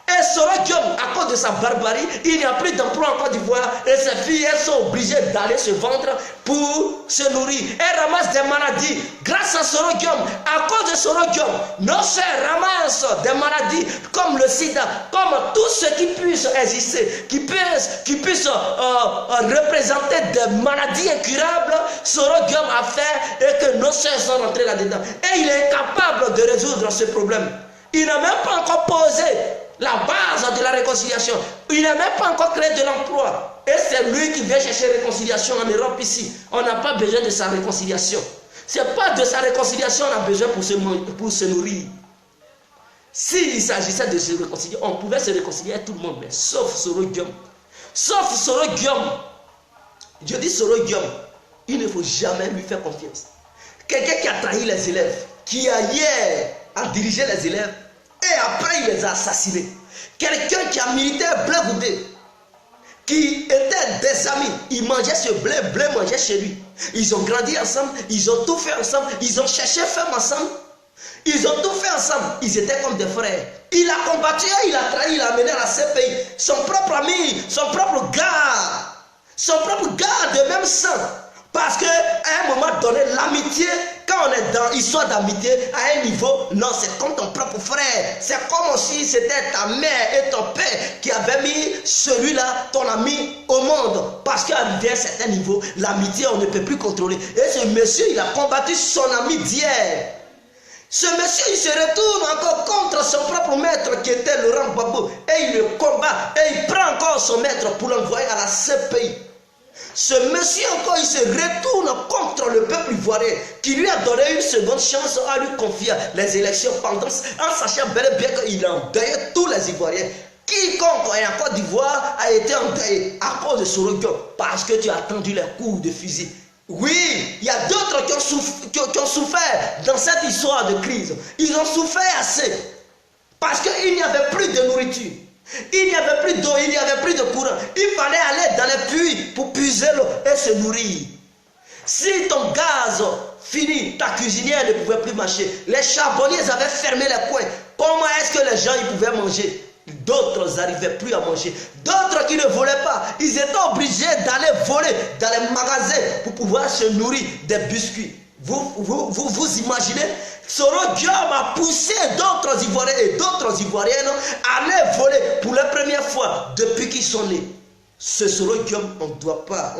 Et Soro Guillaume, à cause de sa barbarie, il n'y a plus d'emploi en Côte d'Ivoire. Et ces filles, elles sont obligées d'aller se vendre pour se nourrir. Elles ramassent des maladies. Grâce à Soro Guillaume, à cause de Soro Guillaume, nos soeurs ramassent des maladies comme le sida, comme tout ce qui puisse exister, qui puisse représenter des maladies incurables. Soro Guillaume a fait et que nos soeurs sont rentrées là-dedans. Et il est incapable de résoudre ce problème. Il n'a même pas encore posé la base de la réconciliation. Il n'a même pas encore créé de l'emploi. Et c'est lui qui vient chercher réconciliation en Europe ici. On n'a pas besoin de sa réconciliation. Ce n'est pas de sa réconciliation qu'on a besoin pour se nourrir. S'il s'agissait de se réconcilier, on pouvait se réconcilier avec tout le monde, mais sauf Soro Guillaume. Sauf Soro Guillaume. Je dis Soro Guillaume, il ne faut jamais lui faire confiance. Quelqu'un qui a trahi les élèves, qui a hier à diriger les élèves, et après il les a assassinés. Quelqu'un qui a milité blé goudé, qui étaient des amis, ils mangeaient ce blé, blé mangeait chez lui. Ils ont grandi ensemble, ils ont tout fait ensemble, ils ont cherché femme ensemble, ils ont tout fait ensemble, ils étaient comme des frères. Il a combattu, il a trahi, il a amené à la CPI, son propre ami, son propre gars de même sang. Parce qu'à un moment donné, l'amitié, quand on est dans l'histoire d'amitié, à un niveau, non, c'est comme ton propre frère. C'est comme si c'était ta mère et ton père qui avaient mis celui-là, ton ami, au monde. Parce qu'à un certain niveau, l'amitié, on ne peut plus contrôler. Et ce monsieur, il a combattu son ami d'hier. Ce monsieur, il se retourne encore contre son propre maître qui était Laurent Gbagbo. Et il le combat. Et il prend encore son maître pour l'envoyer à la CPI. Ce monsieur encore, il se retourne contre le peuple ivoirien qui lui a donné une seconde chance à lui confier les élections pendant, en sachant bel et bien qu'il a endeuillé tous les Ivoiriens. Quiconque est en Côte d'Ivoire a été endeuillé à cause de Soro Guillaume parce que tu as tendu les coups de fusil. Oui, il y a d'autres qui ont souffert dans cette histoire de crise. Ils ont souffert assez parce qu'il n'y avait plus de nourriture. Il n'y avait plus d'eau, il n'y avait plus de courant. Il fallait aller dans les puits pour puiser l'eau et se nourrir. Si ton gaz finit, ta cuisinière ne pouvait plus marcher. Les charbonniers avaient fermé les coins. Comment est-ce que les gens ils pouvaient manger? D'autres n'arrivaient plus à manger. D'autres qui ne volaient pas, ils étaient obligés d'aller voler dans les magasins pour pouvoir se nourrir des biscuits. Vous imaginez? Soro Guillaume a poussé d'autres Ivoiriens et d'autres Ivoiriennes à aller voler pour la première fois depuis qu'ils sont nés. Ce Soro Guillaume, on ne doit pas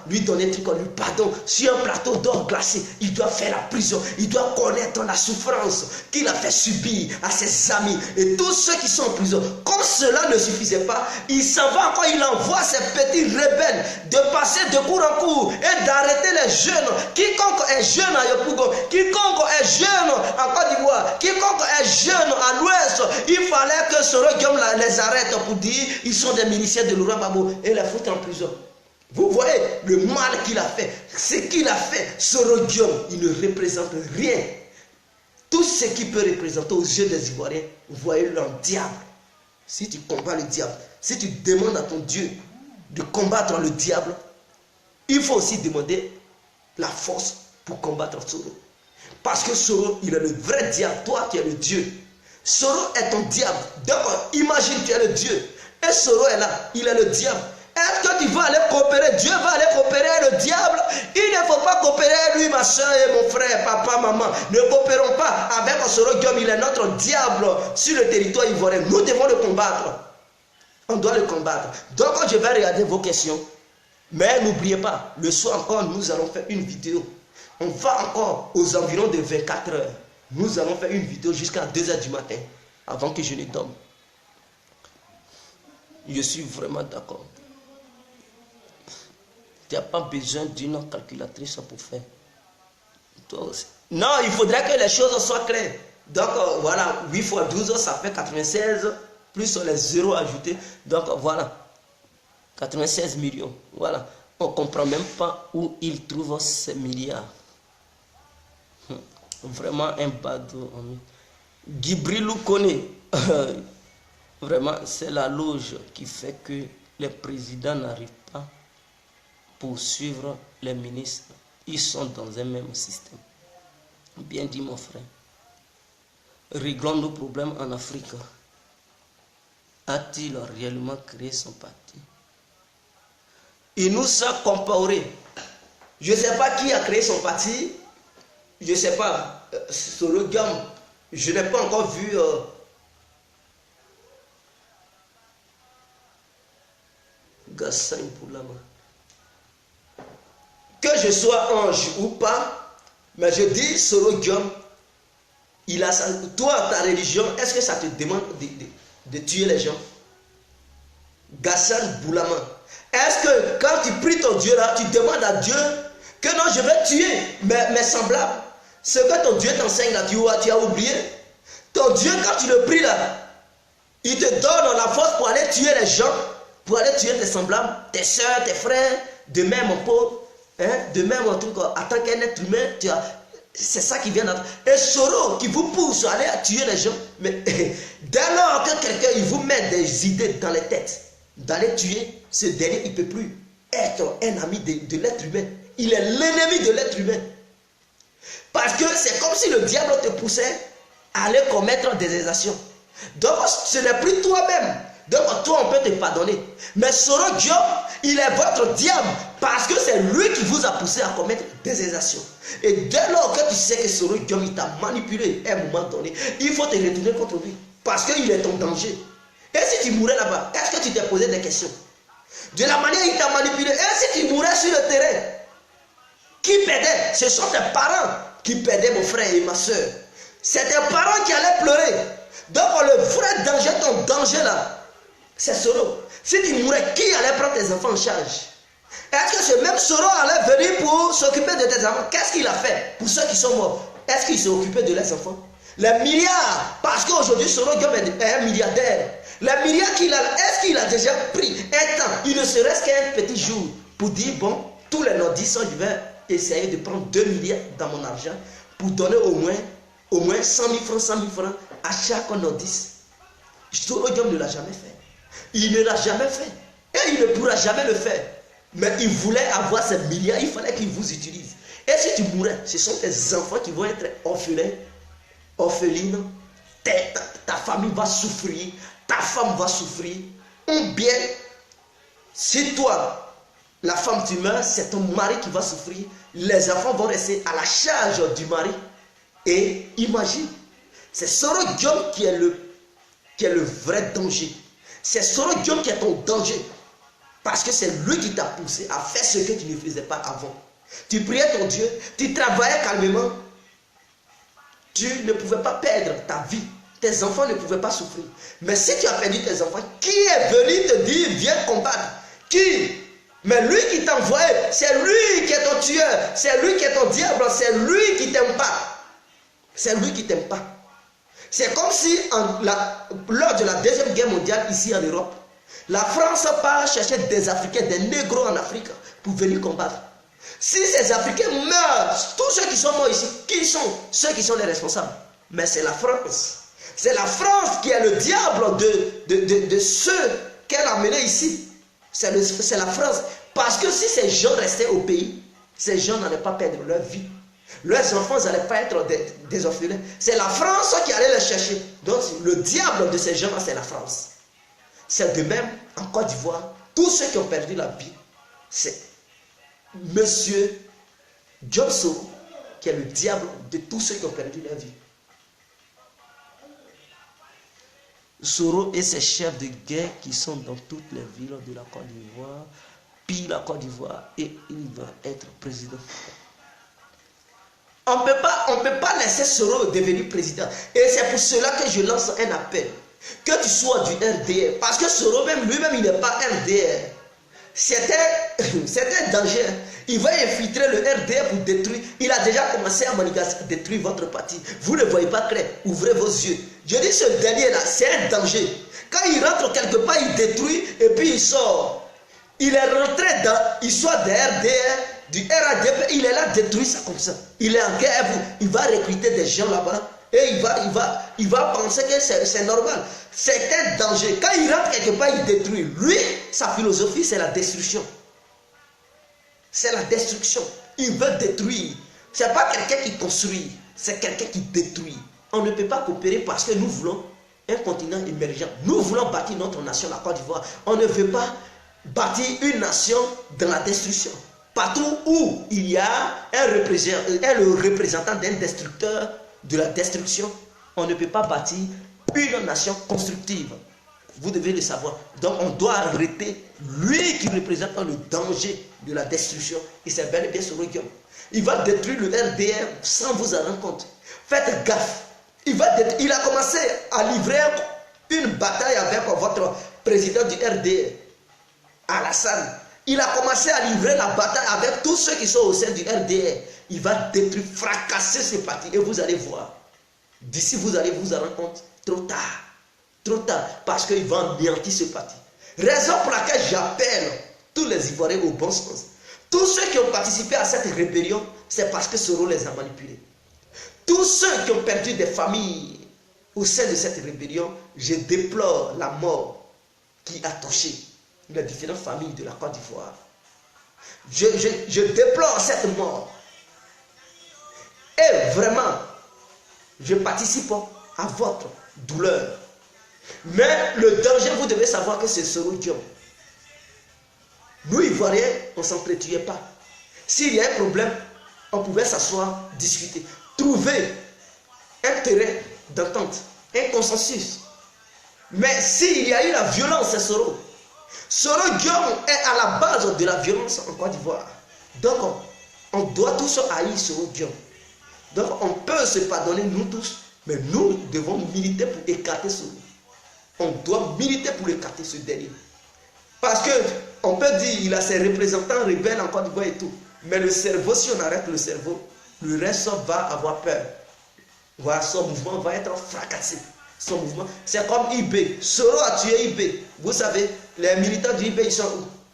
lui donner un truc, lui pardon. Sur un plateau d'or glacé, il doit faire la prison. Il doit connaître la souffrance qu'il a fait subir à ses amis et tous ceux qui sont en prison. Comme cela ne suffisait pas, il s'en va encore, il envoie ses petits rebelles de passer de cour en cour et d'arrêter les jeunes. Quiconque est jeune à Yopougon, quiconque est jeune en Côte d'Ivoire, quiconque est jeune à l'ouest, il fallait que Soro Guillaume les arrête pour dire ils sont des miliciens de Laurent Gbagbo et les foutre en prison. Vous voyez le mal qu'il a fait. Ce qu'il a fait, Soro Guillaume, il ne représente rien. Tout ce qu'il peut représenter aux yeux des Ivoiriens, vous voyez le diable. Si tu combats le diable, si tu demandes à ton Dieu de combattre le diable, il faut aussi demander la force pour combattre Soro. Parce que Soro, il est le vrai diable. Toi, tu es le Dieu. Soro est ton diable. Donc, imagine, tu es le Dieu. Et Soro est là, il est le diable. Est-ce que tu vas aller coopérer? Dieu va aller coopérer avec le diable. Il ne faut pas coopérer avec lui, ma soeur et mon frère, papa, maman. Ne coopérons pas avec Soro Guillaume. Il est notre diable sur le territoire ivoirien. Nous devons le combattre. On doit le combattre. Donc, je vais regarder vos questions. Mais n'oubliez pas, le soir encore, nous allons faire une vidéo. On va encore aux environs de 24 heures. Nous allons faire une vidéo jusqu'à 2 h du matin, avant que je ne dorme. Je suis vraiment d'accord. Tu n'as pas besoin d'une calculatrice pour faire. Toi aussi. Non, il faudrait que les choses soient claires. Donc, voilà, 8 fois 12, ça fait 96, plus les zéros ajoutés. Donc, voilà, 96 millions. Voilà, on ne comprend même pas où ils trouvent ces milliards. Vraiment un badaud. Gibrilou connaît. Vraiment, c'est la loge qui fait que les présidents n'arrivent pas pour suivre les ministres. Ils sont dans un même système. Bien dit, mon frère. Réglons nos problèmes en Afrique. A-t-il réellement créé son parti? Il nous a comparé. Je ne sais pas qui a créé son parti. Je ne sais pas. Soro Guillaume, je n'ai pas encore vu. Gassan Boulama. Que je sois ange ou pas, mais je dis Soro Guillaume, il a ça. Toi, ta religion, est-ce que ça te demande de tuer les gens? Gassan Boulama. Est-ce que quand tu pries ton Dieu là, tu demandes à Dieu que non, je vais tuer mes semblables? Ce que ton Dieu t'enseigne là, tu as oublié. Ton Dieu, quand tu le pries là, il te donne la force pour aller tuer les gens, pour aller tuer tes semblables, tes soeurs, tes frères, de même mon pauvre, hein, de même mon truc, en tant qu'un être humain, c'est ça qui vient d'entendre. Et Soro qui vous pousse à aller tuer les gens, mais dès lors que quelqu'un il vous met des idées dans les têtes, d'aller tuer, ce dernier il ne peut plus être un ami de l'être humain. Il est l'ennemi de l'être humain. Parce que c'est comme si le diable te poussait à aller commettre des exactions. Donc ce n'est plus toi-même. Donc toi on peut te pardonner. Mais Soro Guillaume, il est votre diable. Parce que c'est lui qui vous a poussé à commettre des exactions. Et dès lors que tu sais que Soro Guillaume il t'a manipulé à un moment donné, il faut te retourner contre lui. Parce qu'il est ton danger. Et si tu mourais là-bas, est-ce que tu t'es posé des questions? De la manière il t'a manipulé. Et si tu mourais sur le terrain, qui perdait? Ce sont tes parents qui perdaient, mon frère et ma soeur. C'est tes parents qui allaient pleurer. Donc le vrai danger, ton danger là, c'est Soro. Si tu mourais, qui allait prendre tes enfants en charge? Est-ce que ce même Soro allait venir pour s'occuper de tes enfants? Qu'est-ce qu'il a fait pour ceux qui sont morts? Est-ce qu'il s'est occupé de leurs enfants? Les milliards, parce qu'aujourd'hui Soro Guillaume est un milliardaire. Les milliards qu'il a, est-ce qu'il a déjà pris un temps, il ne serait-ce qu'un petit jour, pour dire, bon, tous les nordistes, je vais essayer de prendre 2 milliards dans mon argent pour donner au moins 100 000 francs, 100 000 francs à chaque nordiste. Soro Guillaume ne l'a jamais fait. Il ne l'a jamais fait. Et il ne pourra jamais le faire. Mais il voulait avoir ces milliards, il fallait qu'il vous utilise. Et si tu mourais, ce sont tes enfants qui vont être orphelins, orphelines. Ta famille va souffrir, ta femme va souffrir. Ou bien, si toi, la femme tu meurs, c'est ton mari qui va souffrir. Les enfants vont rester à la charge du mari. Et imagine, c'est Soro Guillaume qui est le vrai danger. C'est Soro Guillaume qui est ton danger. Parce que c'est lui qui t'a poussé à faire ce que tu ne faisais pas avant. Tu priais ton Dieu, tu travaillais calmement. Tu ne pouvais pas perdre ta vie. Tes enfants ne pouvaient pas souffrir. Mais si tu as perdu tes enfants, qui est venu te dire viens combattre? Qui? Mais lui qui t'a envoyé, c'est lui qui est ton tueur, c'est lui qui est ton diable, c'est lui qui t'aime pas. C'est lui qui t'aime pas. C'est comme si lors de la Deuxième Guerre mondiale ici en Europe, la France part chercher des Africains, des négros en Afrique pour venir combattre. Si ces Africains meurent, tous ceux qui sont morts ici, qui sont ceux qui sont les responsables? Mais c'est la France. C'est la France qui est le diable de ceux qu'elle a menés ici. C'est la France. Parce que si ces gens restaient au pays, ces gens n'allaient pas perdre leur vie. Leurs enfants n'allaient pas être des orphelins. C'est la France qui allait les chercher. Donc le diable de ces gens-là, c'est la France. C'est de même en Côte d'Ivoire. Tous ceux qui ont perdu la vie, c'est Monsieur John Soro, qui est le diable de tous ceux qui ont perdu la vie. Soro et ses chefs de guerre qui sont dans toutes les villes de la Côte d'Ivoire, pillent la Côte d'Ivoire et il va être président. On ne peut pas laisser Soro devenir président. Et c'est pour cela que je lance un appel. Que tu sois du RDR. Parce que Soro lui-même, il n'est pas RDR. C'était un danger. Il va infiltrer le RDR pour détruire. Il a déjà commencé à détruire votre parti. Vous ne voyez pas clair. Ouvrez vos yeux. Je dis ce dernier-là, c'est un danger. Quand il rentre quelque part, il détruit et puis il sort. Il est rentré dans l'histoire de RDR. Du RADP, il est là, détruit ça comme ça. Il est en guerre, il va recruter des gens là-bas et il va penser que c'est normal. C'est un danger. Quand il rentre quelque part, il détruit. Lui, sa philosophie, c'est la destruction. C'est la destruction. Il veut détruire. Ce n'est pas quelqu'un qui construit, c'est quelqu'un qui détruit. On ne peut pas coopérer parce que nous voulons un continent émergent. Nous voulons bâtir notre nation, la Côte d'Ivoire. On ne veut pas bâtir une nation dans la destruction. Partout où il y a le représentant d'un destructeur de la destruction, on ne peut pas bâtir une nation constructive. Vous devez le savoir. Donc on doit arrêter lui qui représente le danger de la destruction. Et c'est bel et bien Soro Guillaume. Il va détruire le RDR sans vous en rendre compte. Faites gaffe. Il a commencé à livrer une bataille avec votre président du RDR, Alassane. Il a commencé à livrer la bataille avec tous ceux qui sont au sein du RDR. Il va détruire, fracasser ce parti. Et vous allez voir. D'ici, vous allez vous en rendre compte. Trop tard. Trop tard. Parce qu'il va anéantir ce parti. Raison pour laquelle j'appelle tous les Ivoiriens au bon sens. Tous ceux qui ont participé à cette rébellion, c'est parce que Soro les a manipulés. Tous ceux qui ont perdu des familles au sein de cette rébellion, je déplore la mort qui a touché les différentes familles de la Côte d'Ivoire. Je déplore cette mort. Et vraiment, je participe à votre douleur. Mais le danger, vous devez savoir que c'est Soro Guillaume. Nous, Ivoiriens, on ne s'entretuait pas. S'il y a un problème, on pouvait s'asseoir, discuter, trouver un terrain d'entente, un consensus. Mais s'il y a eu la violence, c'est Soro. Soro Guillaume est à la base de la violence en Côte d'Ivoire. Donc, on doit tous haïr Soro Guillaume. Donc, on peut se pardonner, nous tous, mais nous devons militer pour écarter Soro. On doit militer pour écarter ce dernier. Parce qu'on peut dire qu'il a ses représentants rebelles en Côte d'Ivoire et tout. Mais le cerveau, si on arrête le cerveau, le reste va avoir peur. Voilà, son mouvement va être fracassé. Son mouvement, c'est comme IB. Soro a tué IB. Vous savez, les militants du IB,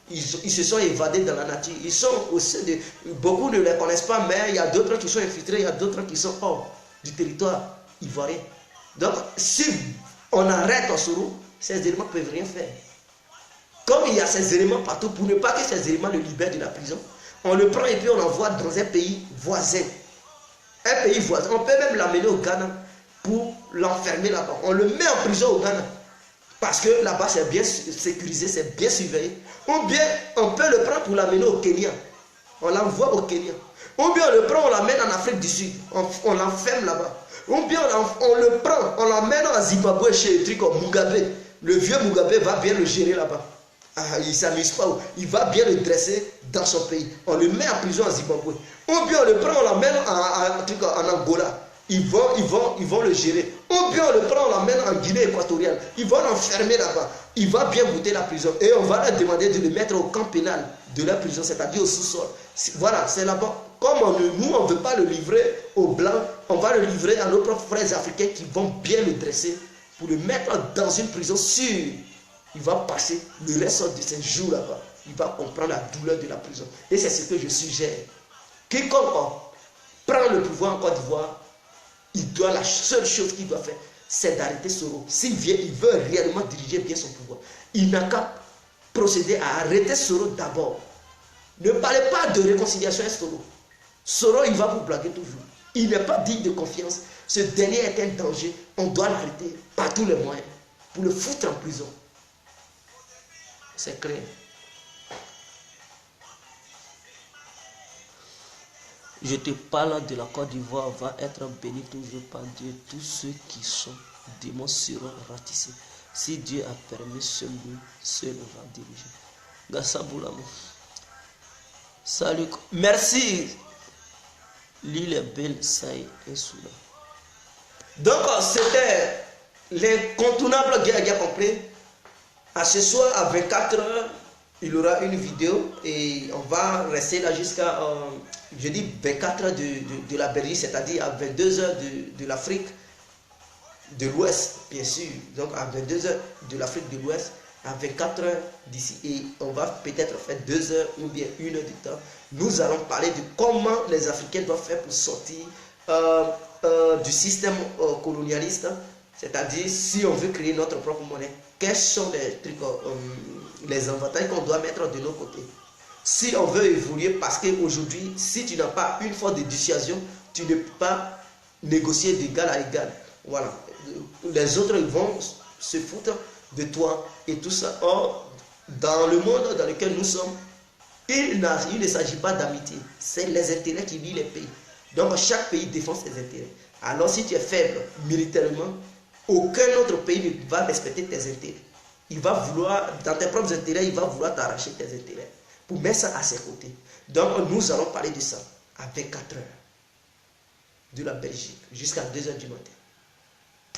ils se sont évadés dans la nature. Ils sont au sein de... Beaucoup ne les connaissent pas, mais il y a d'autres qui sont infiltrés, il y a d'autres qui sont hors du territoire ivoirien. Donc, si on arrête Soro, ces éléments ne peuvent rien faire. Comme il y a ces éléments partout, pour ne pas que ces éléments le libèrent de la prison, on le prend et puis on l'envoie dans un pays voisin. Un pays voisin. On peut même l'amener au Ghana pour l'enfermer là-bas. On le met en prison au Ghana. Parce que là-bas, c'est bien sécurisé, c'est bien surveillé. Ou bien, on peut le prendre pour l'amener au Kenya. On l'envoie au Kenya. Ou bien, on le prend, on l'amène en Afrique du Sud. On l'enferme là-bas. Ou bien, on le prend, on l'amène en Zimbabwe chez un truc comme Mugabe. Le vieux Mugabe va bien le gérer là-bas. Ah, il ne s'amuse pas. Il va bien le dresser dans son pays. On le met en prison en Zimbabwe. Ou bien, on le prend, on l'amène en Angola. Ils vont le gérer. Ou bien on le prend, on l'emmène en Guinée équatoriale. Ils vont l'enfermer là-bas. Il va bien goûter la prison. Et on va leur demander de le mettre au camp pénal de la prison, c'est-à-dire au sous-sol. Voilà, c'est là-bas. Comme nous, on ne veut pas le livrer aux Blancs, on va le livrer à nos propres frères africains qui vont bien le dresser pour le mettre dans une prison sûre. Il va passer le reste de ses jours là-bas. Il va comprendre la douleur de la prison. Et c'est ce que je suggère. Quiconque prend le pouvoir en Côte d'Ivoire, la seule chose qu'il doit faire, c'est d'arrêter Soro. S'il vient, il veut réellement diriger bien son pouvoir. Il n'a qu'à procéder à arrêter Soro d'abord. Ne parlez pas de réconciliation avec Soro. Soro, il va vous blaguer toujours. Il n'est pas digne de confiance. Ce dernier est un danger. On doit l'arrêter par tous les moyens pour le foutre en prison. C'est clair. Je te parle de la Côte d'Ivoire, va être béni toujours par Dieu. Tous ceux qui sont démons seront ratissés. Si Dieu a permis, seul va diriger. Gassaboulamo. Salut. Merci. L'île est belle, ça y est, soudain. Donc, c'était l'incontournable guerre complet. À ce soir, à 24 h, il y aura une vidéo et on va rester là jusqu'à, je dis 24 h de la Belgique, c'est-à-dire à 22 h de l'Afrique de l'Ouest, bien sûr. Donc, à 22 h de l'Afrique de l'Ouest, à 24 h d'ici. Et on va peut-être faire 2 heures ou bien 1 heure de temps. Nous allons parler de comment les Africains doivent faire pour sortir du système colonialiste. C'est-à-dire, si on veut créer notre propre monnaie, quels sont les trucs, les avantages qu'on doit mettre de nos côtés. Si on veut évoluer, parce qu'aujourd'hui, si tu n'as pas une force de dissuasion, tu ne peux pas négocier d'égal à égal. Voilà. Les autres, ils vont se foutre de toi et tout ça. Or, dans le monde dans lequel nous sommes, il ne s'agit pas d'amitié. C'est les intérêts qui lient les pays. Donc, chaque pays défend ses intérêts. Alors, si tu es faible militairement, aucun autre pays ne va respecter tes intérêts. Il va vouloir, dans tes propres intérêts, il va vouloir t'arracher tes intérêts pour mettre ça à ses côtés. Donc, nous allons parler de ça à 24 h de la Belgique jusqu'à 2 h du matin.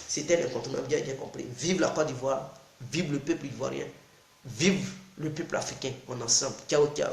C'était l'incontournable, bien compris. Vive la Côte d'Ivoire, vive le peuple ivoirien, vive le peuple africain en ensemble. Ciao, ciao.